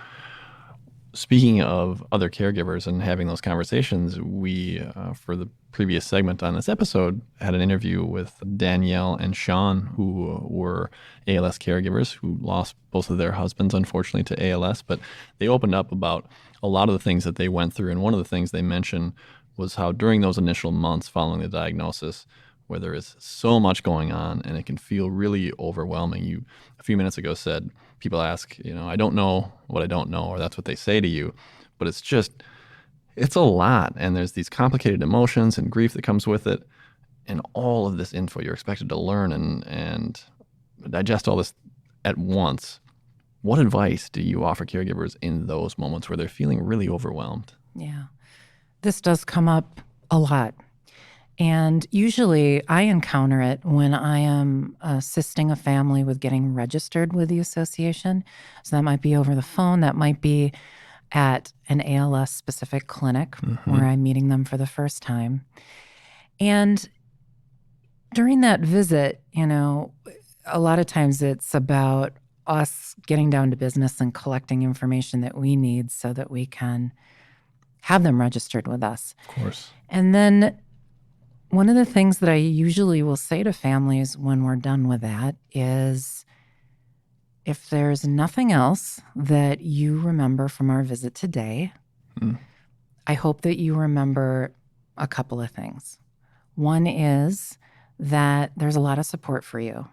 Speaking of other caregivers and having those conversations, we, for the previous segment on this episode, had an interview with Danielle and Shaun, who were ALS caregivers who lost both of their husbands, unfortunately, to ALS. But they opened up about a lot of the things that they went through. And one of the things they mentioned was how during those initial months following the diagnosis, where there is so much going on and it can feel really overwhelming. You, a few minutes ago, said people ask, I don't know what I don't know, or that's what they say to you. But it's a lot. And there's these complicated emotions and grief that comes with it. And all of this info you're expected to learn and digest all this at once. What advice do you offer caregivers in those moments where they're feeling really overwhelmed? Yeah. This does come up a lot. And usually I encounter it when I am assisting a family with getting registered with the association. So that might be over the phone. That might be at an ALS specific clinic where I'm meeting them for the first time. And during that visit, a lot of times it's about us getting down to business and collecting information that we need so that we can have them registered with us. Of course. And then one of the things that I usually will say to families when we're done with that is, if there's nothing else that you remember from our visit today, I hope that you remember a couple of things. One is that there's a lot of support for you.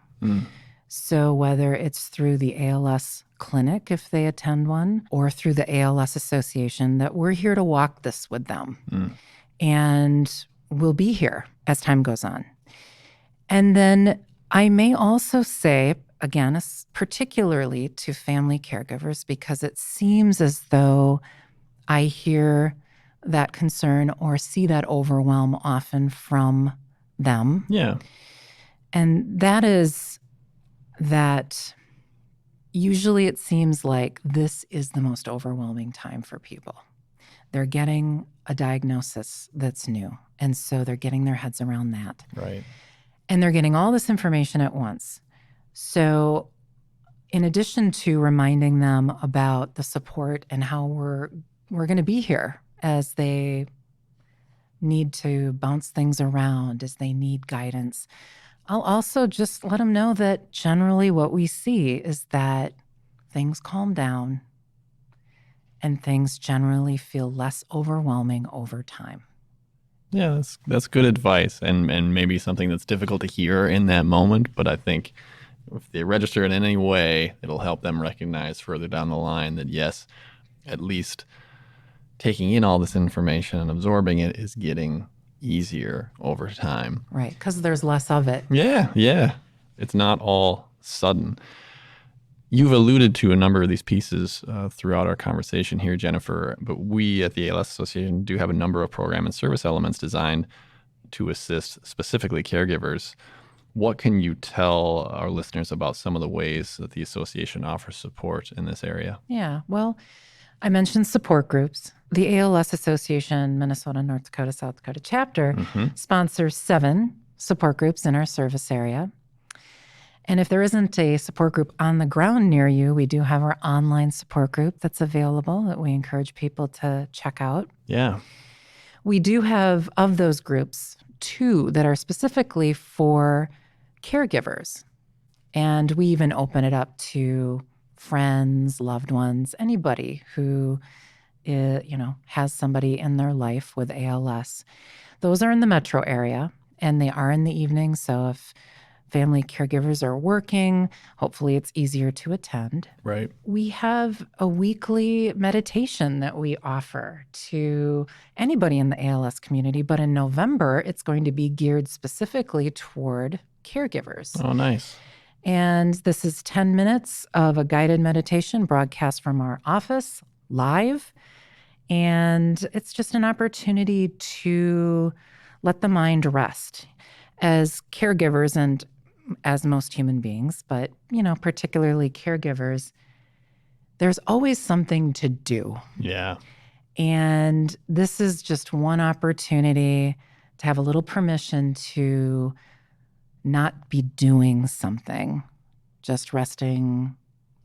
So whether it's through the ALS clinic, if they attend one, or through the ALS Association, that we're here to walk this with them. And we'll be here as time goes on. And then I may also say, again, particularly to family caregivers, because it seems as though I hear that concern or see that overwhelm often from them. Yeah. And that is that usually it seems like this is the most overwhelming time for people. They're getting a diagnosis that's new. And so they're getting their heads around that. Right. And they're getting all this information at once. So in addition to reminding them about the support and how we're going to be here as they need to bounce things around, as they need guidance, I'll also just let them know that generally what we see is that things calm down and things generally feel less overwhelming over time. Yeah, that's good advice, and maybe something that's difficult to hear in that moment, but I think if they register it in any way, it'll help them recognize further down the line that yes, at least taking in all this information and absorbing it is getting easier over time. Right, because there's less of it. Yeah. It's not all sudden. You've alluded to a number of these pieces throughout our conversation here, Jennifer, but we at the ALS Association do have a number of program and service elements designed to assist specifically caregivers. What can you tell our listeners about some of the ways that the association offers support in this area? Yeah, well, I mentioned support groups. The ALS Association, Minnesota, North Dakota, South Dakota chapter sponsors 7 support groups in our service area. And if there isn't a support group on the ground near you, we do have our online support group that's available that we encourage people to check out. Yeah. We do have, of those groups, 2 that are specifically for caregivers. And we even open it up to friends, loved ones, anybody who has somebody in their life with ALS. Those are in the metro area, and they are in the evening. So if family caregivers are working, hopefully it's easier to attend. Right. We have a weekly meditation that we offer to anybody in the ALS community, but in November, it's going to be geared specifically toward caregivers. Oh, nice. And this is 10 minutes of a guided meditation broadcast from our office live. And it's just an opportunity to let the mind rest. As caregivers and as most human beings, but, particularly caregivers, there's always something to do. Yeah. And this is just one opportunity to have a little permission to not be doing something, just resting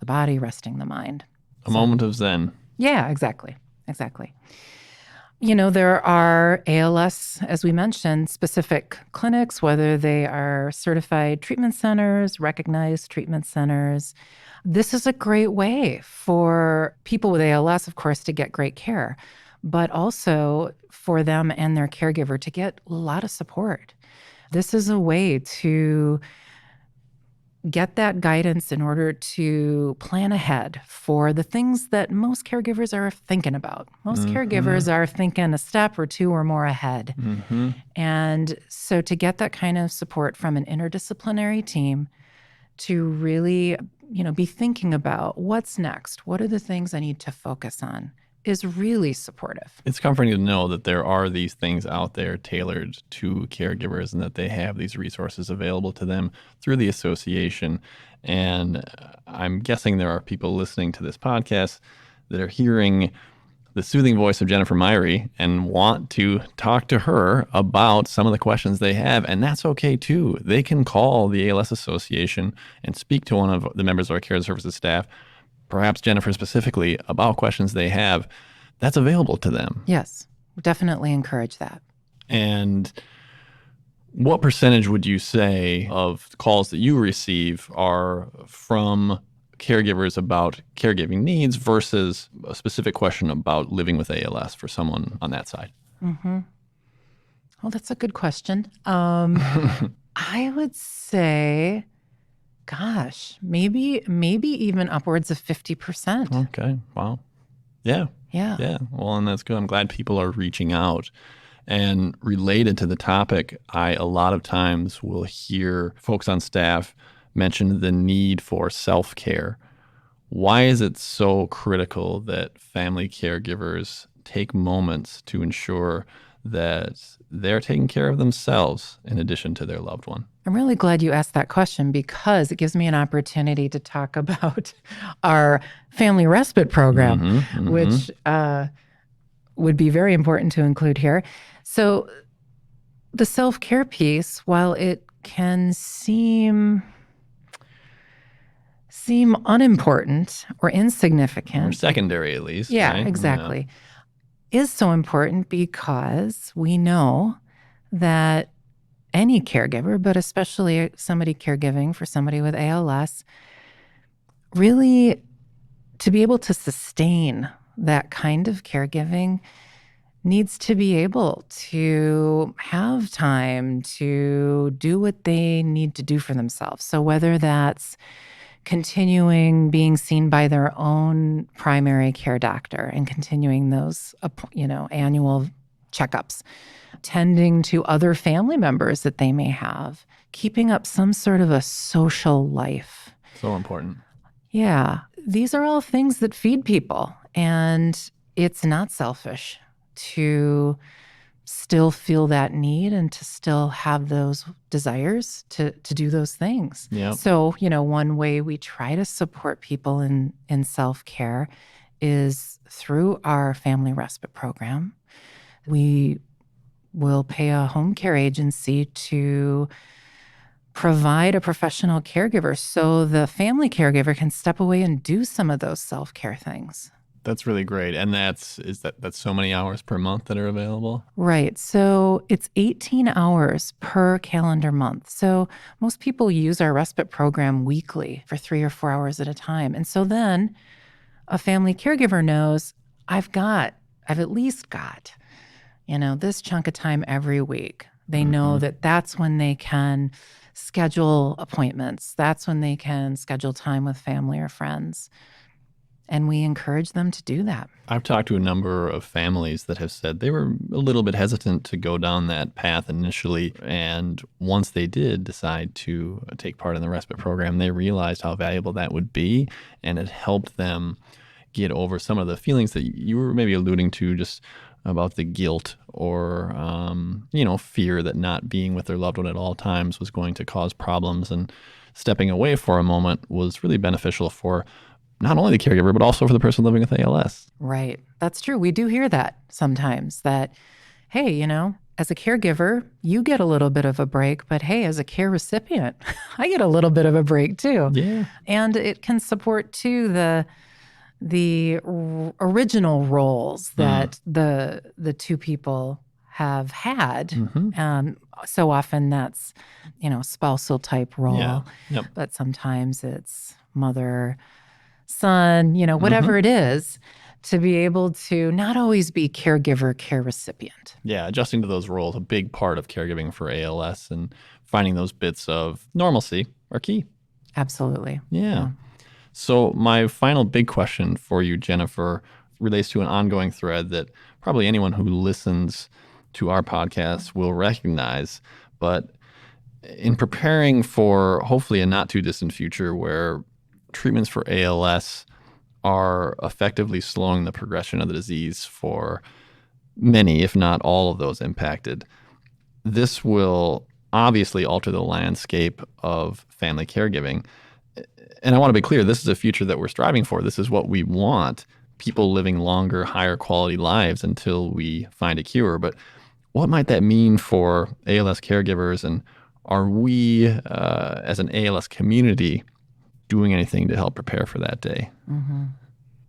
the body, resting the mind. A moment of Zen. Yeah, exactly. There are ALS, as we mentioned, specific clinics, whether they are certified treatment centers, recognized treatment centers. This is a great way for people with ALS, of course, to get great care, but also for them and their caregiver to get a lot of support. This is a way to get that guidance in order to plan ahead for the things that most caregivers are thinking about. Most caregivers are thinking a step or 2 or more ahead. And so to get that kind of support from an interdisciplinary team to really, be thinking about what's next, what are the things I need to focus on, is really supportive. It's comforting to know that there are these things out there tailored to caregivers and that they have these resources available to them through the association. And I'm guessing there are people listening to this podcast that are hearing the soothing voice of Jennifer Myhre and want to talk to her about some of the questions they have. And that's okay too. They can call the ALS Association and speak to one of the members of our care services staff, perhaps Jennifer specifically, about questions they have. That's available to them. Yes, definitely encourage that. And what percentage would you say of calls that you receive are from caregivers about caregiving needs versus a specific question about living with ALS for someone on that side? Well, that's a good question. I would say gosh, maybe even upwards of 50%. Okay. Wow. Yeah. Yeah. Yeah. Well, and that's good. I'm glad people are reaching out. And related to the topic, I a lot of times will hear folks on staff mention the need for self-care. Why is it so critical that family caregivers take moments to ensure that they're taking care of themselves in addition to their loved one? I'm really glad you asked that question because it gives me an opportunity to talk about our family respite program, which would be very important to include here. So the self-care piece, while it can seem unimportant or insignificant. Or secondary, at least. Yeah, right? exactly. Yeah. Is so important because we know that any caregiver, but especially somebody caregiving for somebody with ALS, really to be able to sustain that kind of caregiving needs to be able to have time to do what they need to do for themselves. So whether that's continuing being seen by their own primary care doctor and continuing those, annual checkups, tending to other family members that they may have, keeping up some sort of a social life. So important. Yeah. These are all things that feed people. And it's not selfish to still feel that need and to still have those desires to do those things. Yep. So, one way we try to support people in self-care is through our family respite program. We will pay a home care agency to provide a professional caregiver so the family caregiver can step away and do some of those self-care things. That's really great. And that's so many hours per month that are available? Right. So it's 18 hours per calendar month. So most people use our respite program weekly for 3 or 4 hours at a time. And so then a family caregiver knows I've at least got, this chunk of time every week. They know that that's when they can schedule appointments. That's when they can schedule time with family or friends. And we encourage them to do that. I've talked to a number of families that have said they were a little bit hesitant to go down that path initially. And once they did decide to take part in the respite program, they realized how valuable that would be. And it helped them get over some of the feelings that you were maybe alluding to, just about the guilt or, fear that not being with their loved one at all times was going to cause problems. And stepping away for a moment was really beneficial for not only the caregiver, but also for the person living with ALS. Right. That's true. We do hear that sometimes that, hey, as a caregiver, you get a little bit of a break, but hey, as a care recipient, I get a little bit of a break too. Yeah. And it can support too the original roles that the two people have had. So often that's, spousal type role, Yeah. Yep. but sometimes it's mother, son, whatever it is, to be able to not always be caregiver, care recipient. Yeah, adjusting to those roles, a big part of caregiving for ALS, and finding those bits of normalcy are key. Absolutely. Yeah. So my final big question for you, Jennifer, relates to an ongoing thread that probably anyone who listens to our podcast will recognize. But in preparing for hopefully a not too distant future where treatments for ALS are effectively slowing the progression of the disease for many, if not all of those impacted, this will obviously alter the landscape of family caregiving. And I want to be clear, this is a future that we're striving for. This is what we want, people living longer, higher quality lives until we find a cure. But what might that mean for ALS caregivers? And are we, as an ALS community, doing anything to help prepare for that day?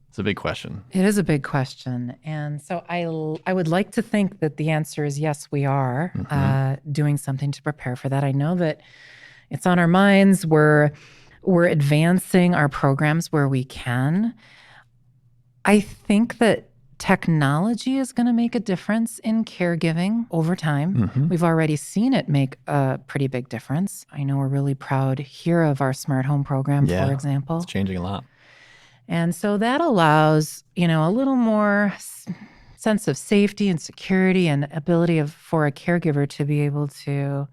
It's a big question. It is a big question. And so I would like to think that the answer is yes, we are doing something to prepare for that. I know that it's on our minds. We're advancing our programs where we can. I think that Technology is going to make a difference in caregiving over time. We've already seen it make a pretty big difference. I know we're really proud here of our smart home program, for example. It's changing a lot. And so that allows, a little more sense of safety and security and ability for a caregiver to be able to,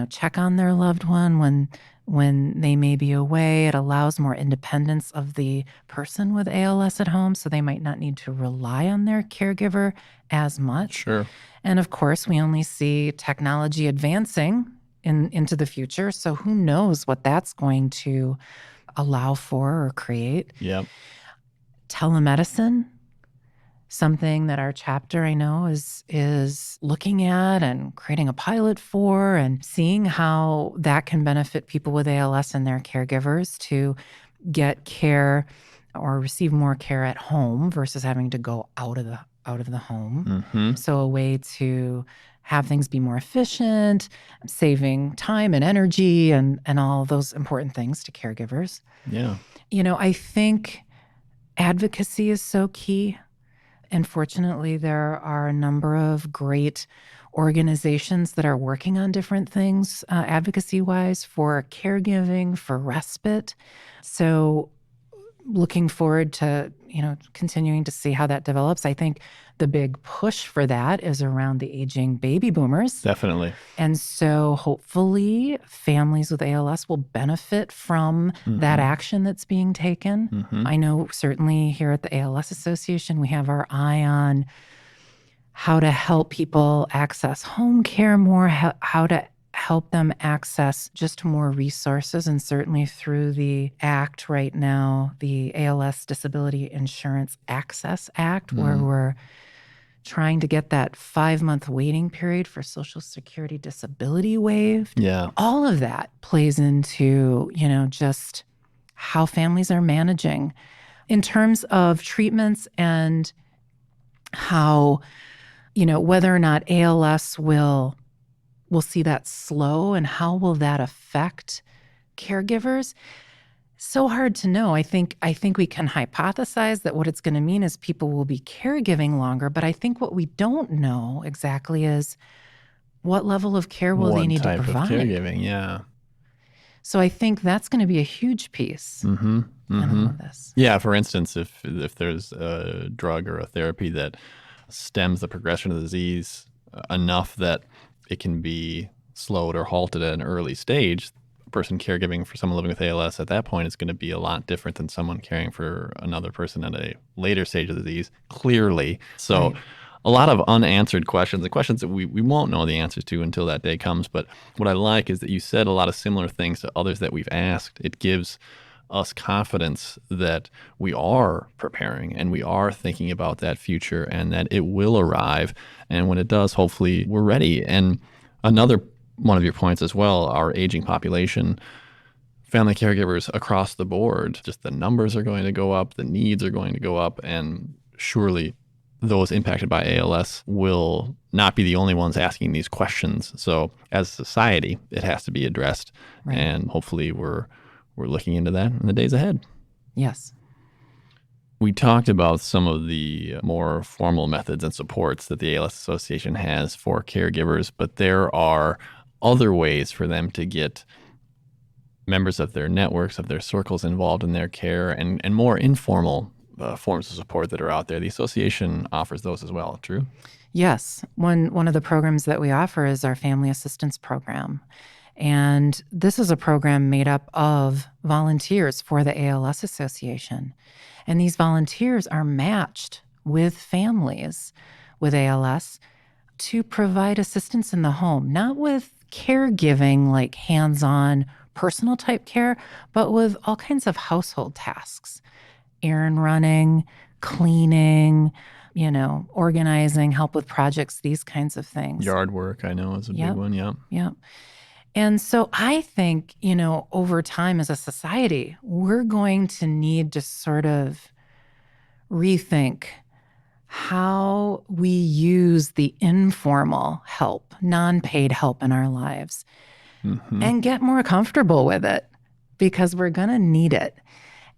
check on their loved one when they may be away. It allows more independence of the person with ALS at home, so they might not need to rely on their caregiver as much. Sure. And of course, we only see technology advancing into the future, so who knows what that's going to allow for or create. Yep. Telemedicine, something that our chapter, I know, is looking at and creating a pilot for, and seeing how that can benefit people with ALS and their caregivers to get care or receive more care at home versus having to go out of the home. So a way to have things be more efficient, saving time and energy and all those important things to caregivers. Yeah. I think advocacy is so key. And fortunately, there are a number of great organizations that are working on different things advocacy-wise for caregiving, for respite. So looking forward to, continuing to see how that develops. I think the big push for that is around the aging baby boomers. Definitely. And so hopefully families with ALS will benefit from that action that's being taken. I know certainly here at the ALS Association, we have our eye on how to help people access home care more, how to help them access just more resources. And certainly through the act right now, the ALS Disability Insurance Access Act, where we're trying to get that 5-month waiting period for Social Security disability waived. Yeah. All of that plays into, just how families are managing in terms of treatments and how, whether or not ALS will see that slow and how will that affect caregivers. So hard to know. I think we can hypothesize that what it's going to mean is people will be caregiving longer, but I think what we don't know exactly is what level of care will they need to provide. What type of caregiving, yeah. So I think that's going to be a huge piece in all of this. Yeah, for instance, if there's a drug or a therapy that stems the progression of the disease enough that it can be slowed or halted at an early stage, person caregiving for someone living with ALS at that point is going to be a lot different than someone caring for another person at a later stage of the disease, clearly. So a lot of unanswered questions, the questions that we won't know the answers to until that day comes. But what I like is that you said a lot of similar things to others that we've asked. It gives us confidence that we are preparing and we are thinking about that future and that it will arrive. And when it does, hopefully we're ready. And another one of your points as well, our aging population, family caregivers across the board, just the numbers are going to go up, the needs are going to go up, and surely those impacted by ALS will not be the only ones asking these questions. So as a society, it has to be addressed. Right. And hopefully we're looking into that in the days ahead. Yes. We talked about some of the more formal methods and supports that the ALS Association has for caregivers, but there are other ways for them to get members of their networks, of their circles involved in their care, and more informal forms of support that are out there. The association offers those as well, true? Yes. One of the programs that we offer is our Family Assistance Program. And this is a program made up of volunteers for the ALS Association. And these volunteers are matched with families with ALS to provide assistance in the home, not with caregiving like hands-on personal type care, but with all kinds of household tasks, errand running, cleaning, organizing, help with projects, these kinds of things. Yard work, I know, is a big one. Yeah. Yeah. And so I think, over time as a society, we're going to need to sort of rethink how we use the informal help, non-paid help in our lives, and get more comfortable with it because we're going to need it.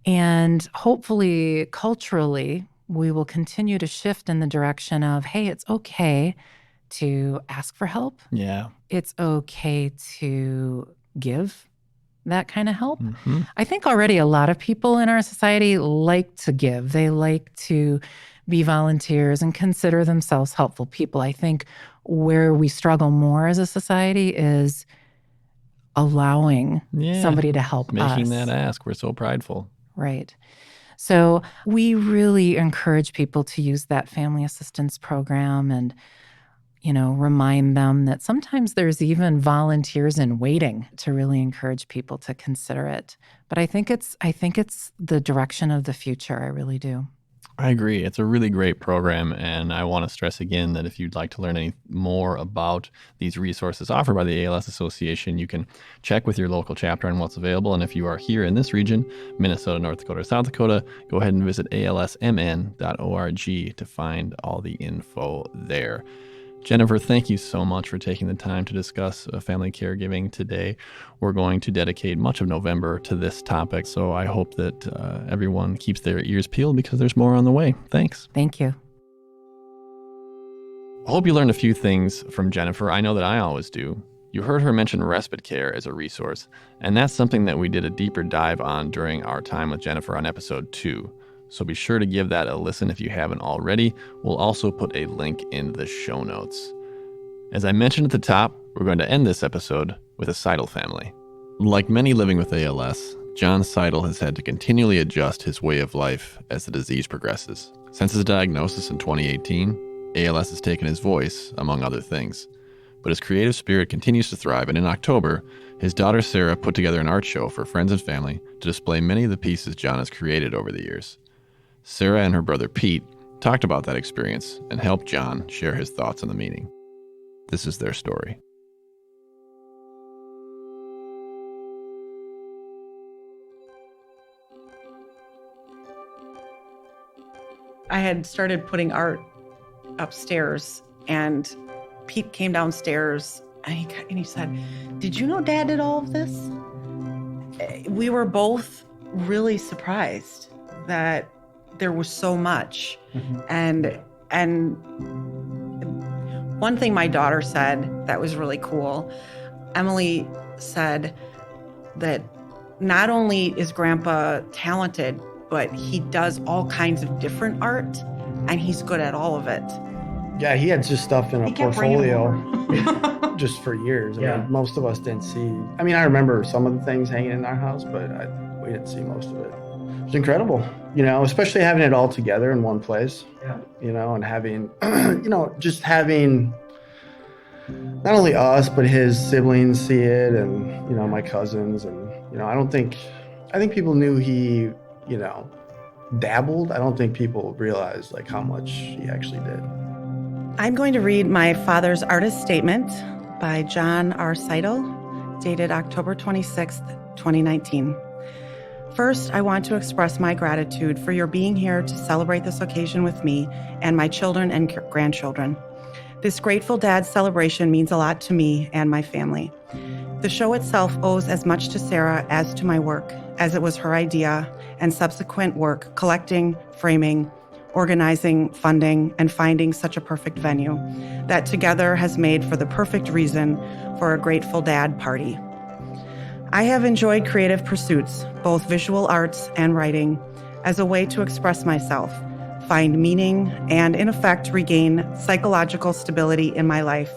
And hopefully, culturally, we will continue to shift in the direction of, hey, it's okay to ask for help. Yeah. It's okay to give that kind of help. Mm-hmm. I think already a lot of people in our society like to give. They like to be volunteers and consider themselves helpful people. I think where we struggle more as a society is allowing somebody to help us. Making that ask. We're so prideful. Right. So we really encourage people to use that family assistance program and, remind them that sometimes there's even volunteers in waiting to really encourage people to consider it. But I think it's the direction of the future. I really do. I agree. It's a really great program, and I want to stress again that if you'd like to learn any more about these resources offered by the ALS Association, you can check with your local chapter on what's available. And if you are here in this region, Minnesota, North Dakota, or South Dakota, go ahead and visit alsmn.org to find all the info there. Jennifer, thank you so much for taking the time to discuss family caregiving today. We're going to dedicate much of November to this topic, so I hope that everyone keeps their ears peeled because there's more on the way. Thanks. Thank you. I hope you learned a few things from Jennifer. I know that I always do. You heard her mention respite care as a resource, and that's something that we did a deeper dive on during our time with Jennifer on episode 2. So be sure to give that a listen if you haven't already. We'll also put a link in the show notes. As I mentioned at the top, we're going to end this episode with a Seidl family. Like many living with ALS, John Seidl has had to continually adjust his way of life as the disease progresses. Since his diagnosis in 2018, ALS has taken his voice, among other things. But his creative spirit continues to thrive, and in October, his daughter Sarah put together an art show for friends and family to display many of the pieces John has created over the years. Sarah and her brother Pete talked about that experience and helped John share his thoughts on the meaning. This is their story. I had started putting art upstairs, and Pete came downstairs and he said, "Did you know Dad did all of this?" We were both really surprised that there was so much. And one thing my daughter said that was really cool, Emily said that not only is Grandpa talented, but he does all kinds of different art, and he's good at all of it. Yeah, he had just stuff in a portfolio just for years. I mean, most of us didn't see. I mean, I remember some of the things hanging in our house, but we didn't see most of it. It was incredible, especially having it all together in one place, and having, just having not only us, but his siblings see it and, my cousins. And, I think people knew he, dabbled. I don't think people realized how much he actually did. I'm going to read my father's artist statement by John R. Seidl, dated October 26th, 2019. First, I want to express my gratitude for your being here to celebrate this occasion with me and my children and grandchildren. This Grateful Dad celebration means a lot to me and my family. The show itself owes as much to Sarah as to my work, as it was her idea and subsequent work collecting, framing, organizing, funding, and finding such a perfect venue that together has made for the perfect reason for a Grateful Dad party. I have enjoyed creative pursuits, both visual arts and writing, as a way to express myself, find meaning, and in effect regain psychological stability in my life.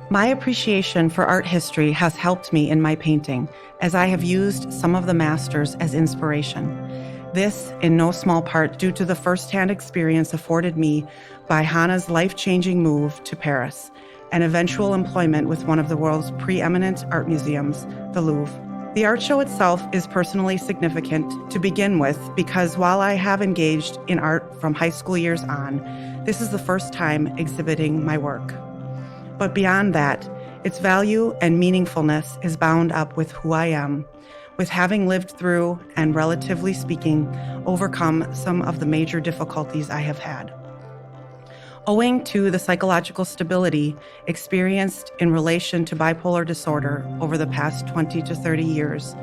My appreciation for art history has helped me in my painting, as I have used some of the masters as inspiration. This, in no small part, due to the first-hand experience afforded me by Hannah's life-changing move to Paris and eventual employment with one of the world's preeminent art museums, the Louvre. The art show itself is personally significant to begin with because while I have engaged in art from high school years on, this is the first time exhibiting my work. But beyond that, its value and meaningfulness is bound up with who I am, with having lived through and, relatively speaking, overcome some of the major difficulties I have had. Owing to the psychological stability experienced in relation to bipolar disorder over the past 20 to 30 years,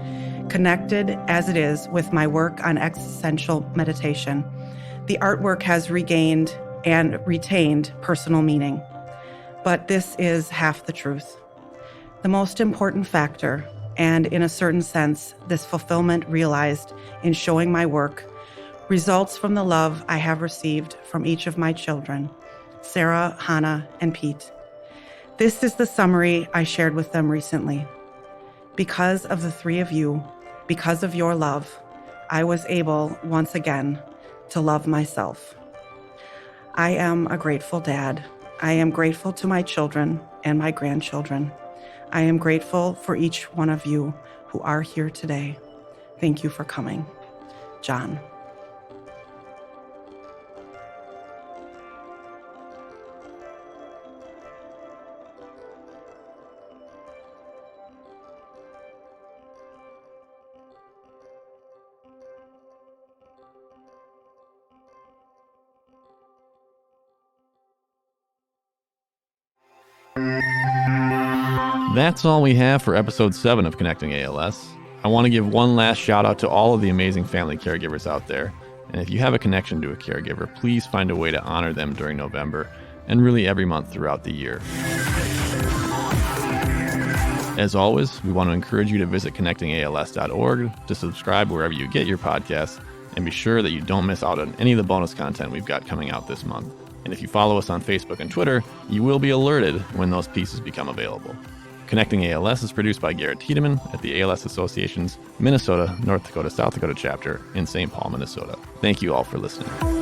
connected as it is with my work on existential meditation, The artwork has regained and retained personal meaning. But this is half the truth. The most important factor, and in a certain sense, this fulfillment realized in showing my work, results from the love I have received from each of my children, Sarah, Hannah, and Pete. This is the summary I shared with them recently. Because of the three of you, because of your love, I was able, once again, to love myself. I am a grateful dad. I am grateful to my children and my grandchildren. I am grateful for each one of you who are here today. Thank you for coming. John. That's all we have for episode 7 of Connecting ALS. I want to give one last shout out to all of the amazing family caregivers out there. And if you have a connection to a caregiver, please find a way to honor them during November and really every month throughout the year. As always, we want to encourage you to visit connectingals.org to subscribe wherever you get your podcasts, and be sure that you don't miss out on any of the bonus content we've got coming out this month. And if you follow us on Facebook and Twitter, you will be alerted when those pieces become available. Connecting ALS is produced by Garrett Tiedemann at the ALS Association's Minnesota, North Dakota, South Dakota chapter in St. Paul, Minnesota. Thank you all for listening.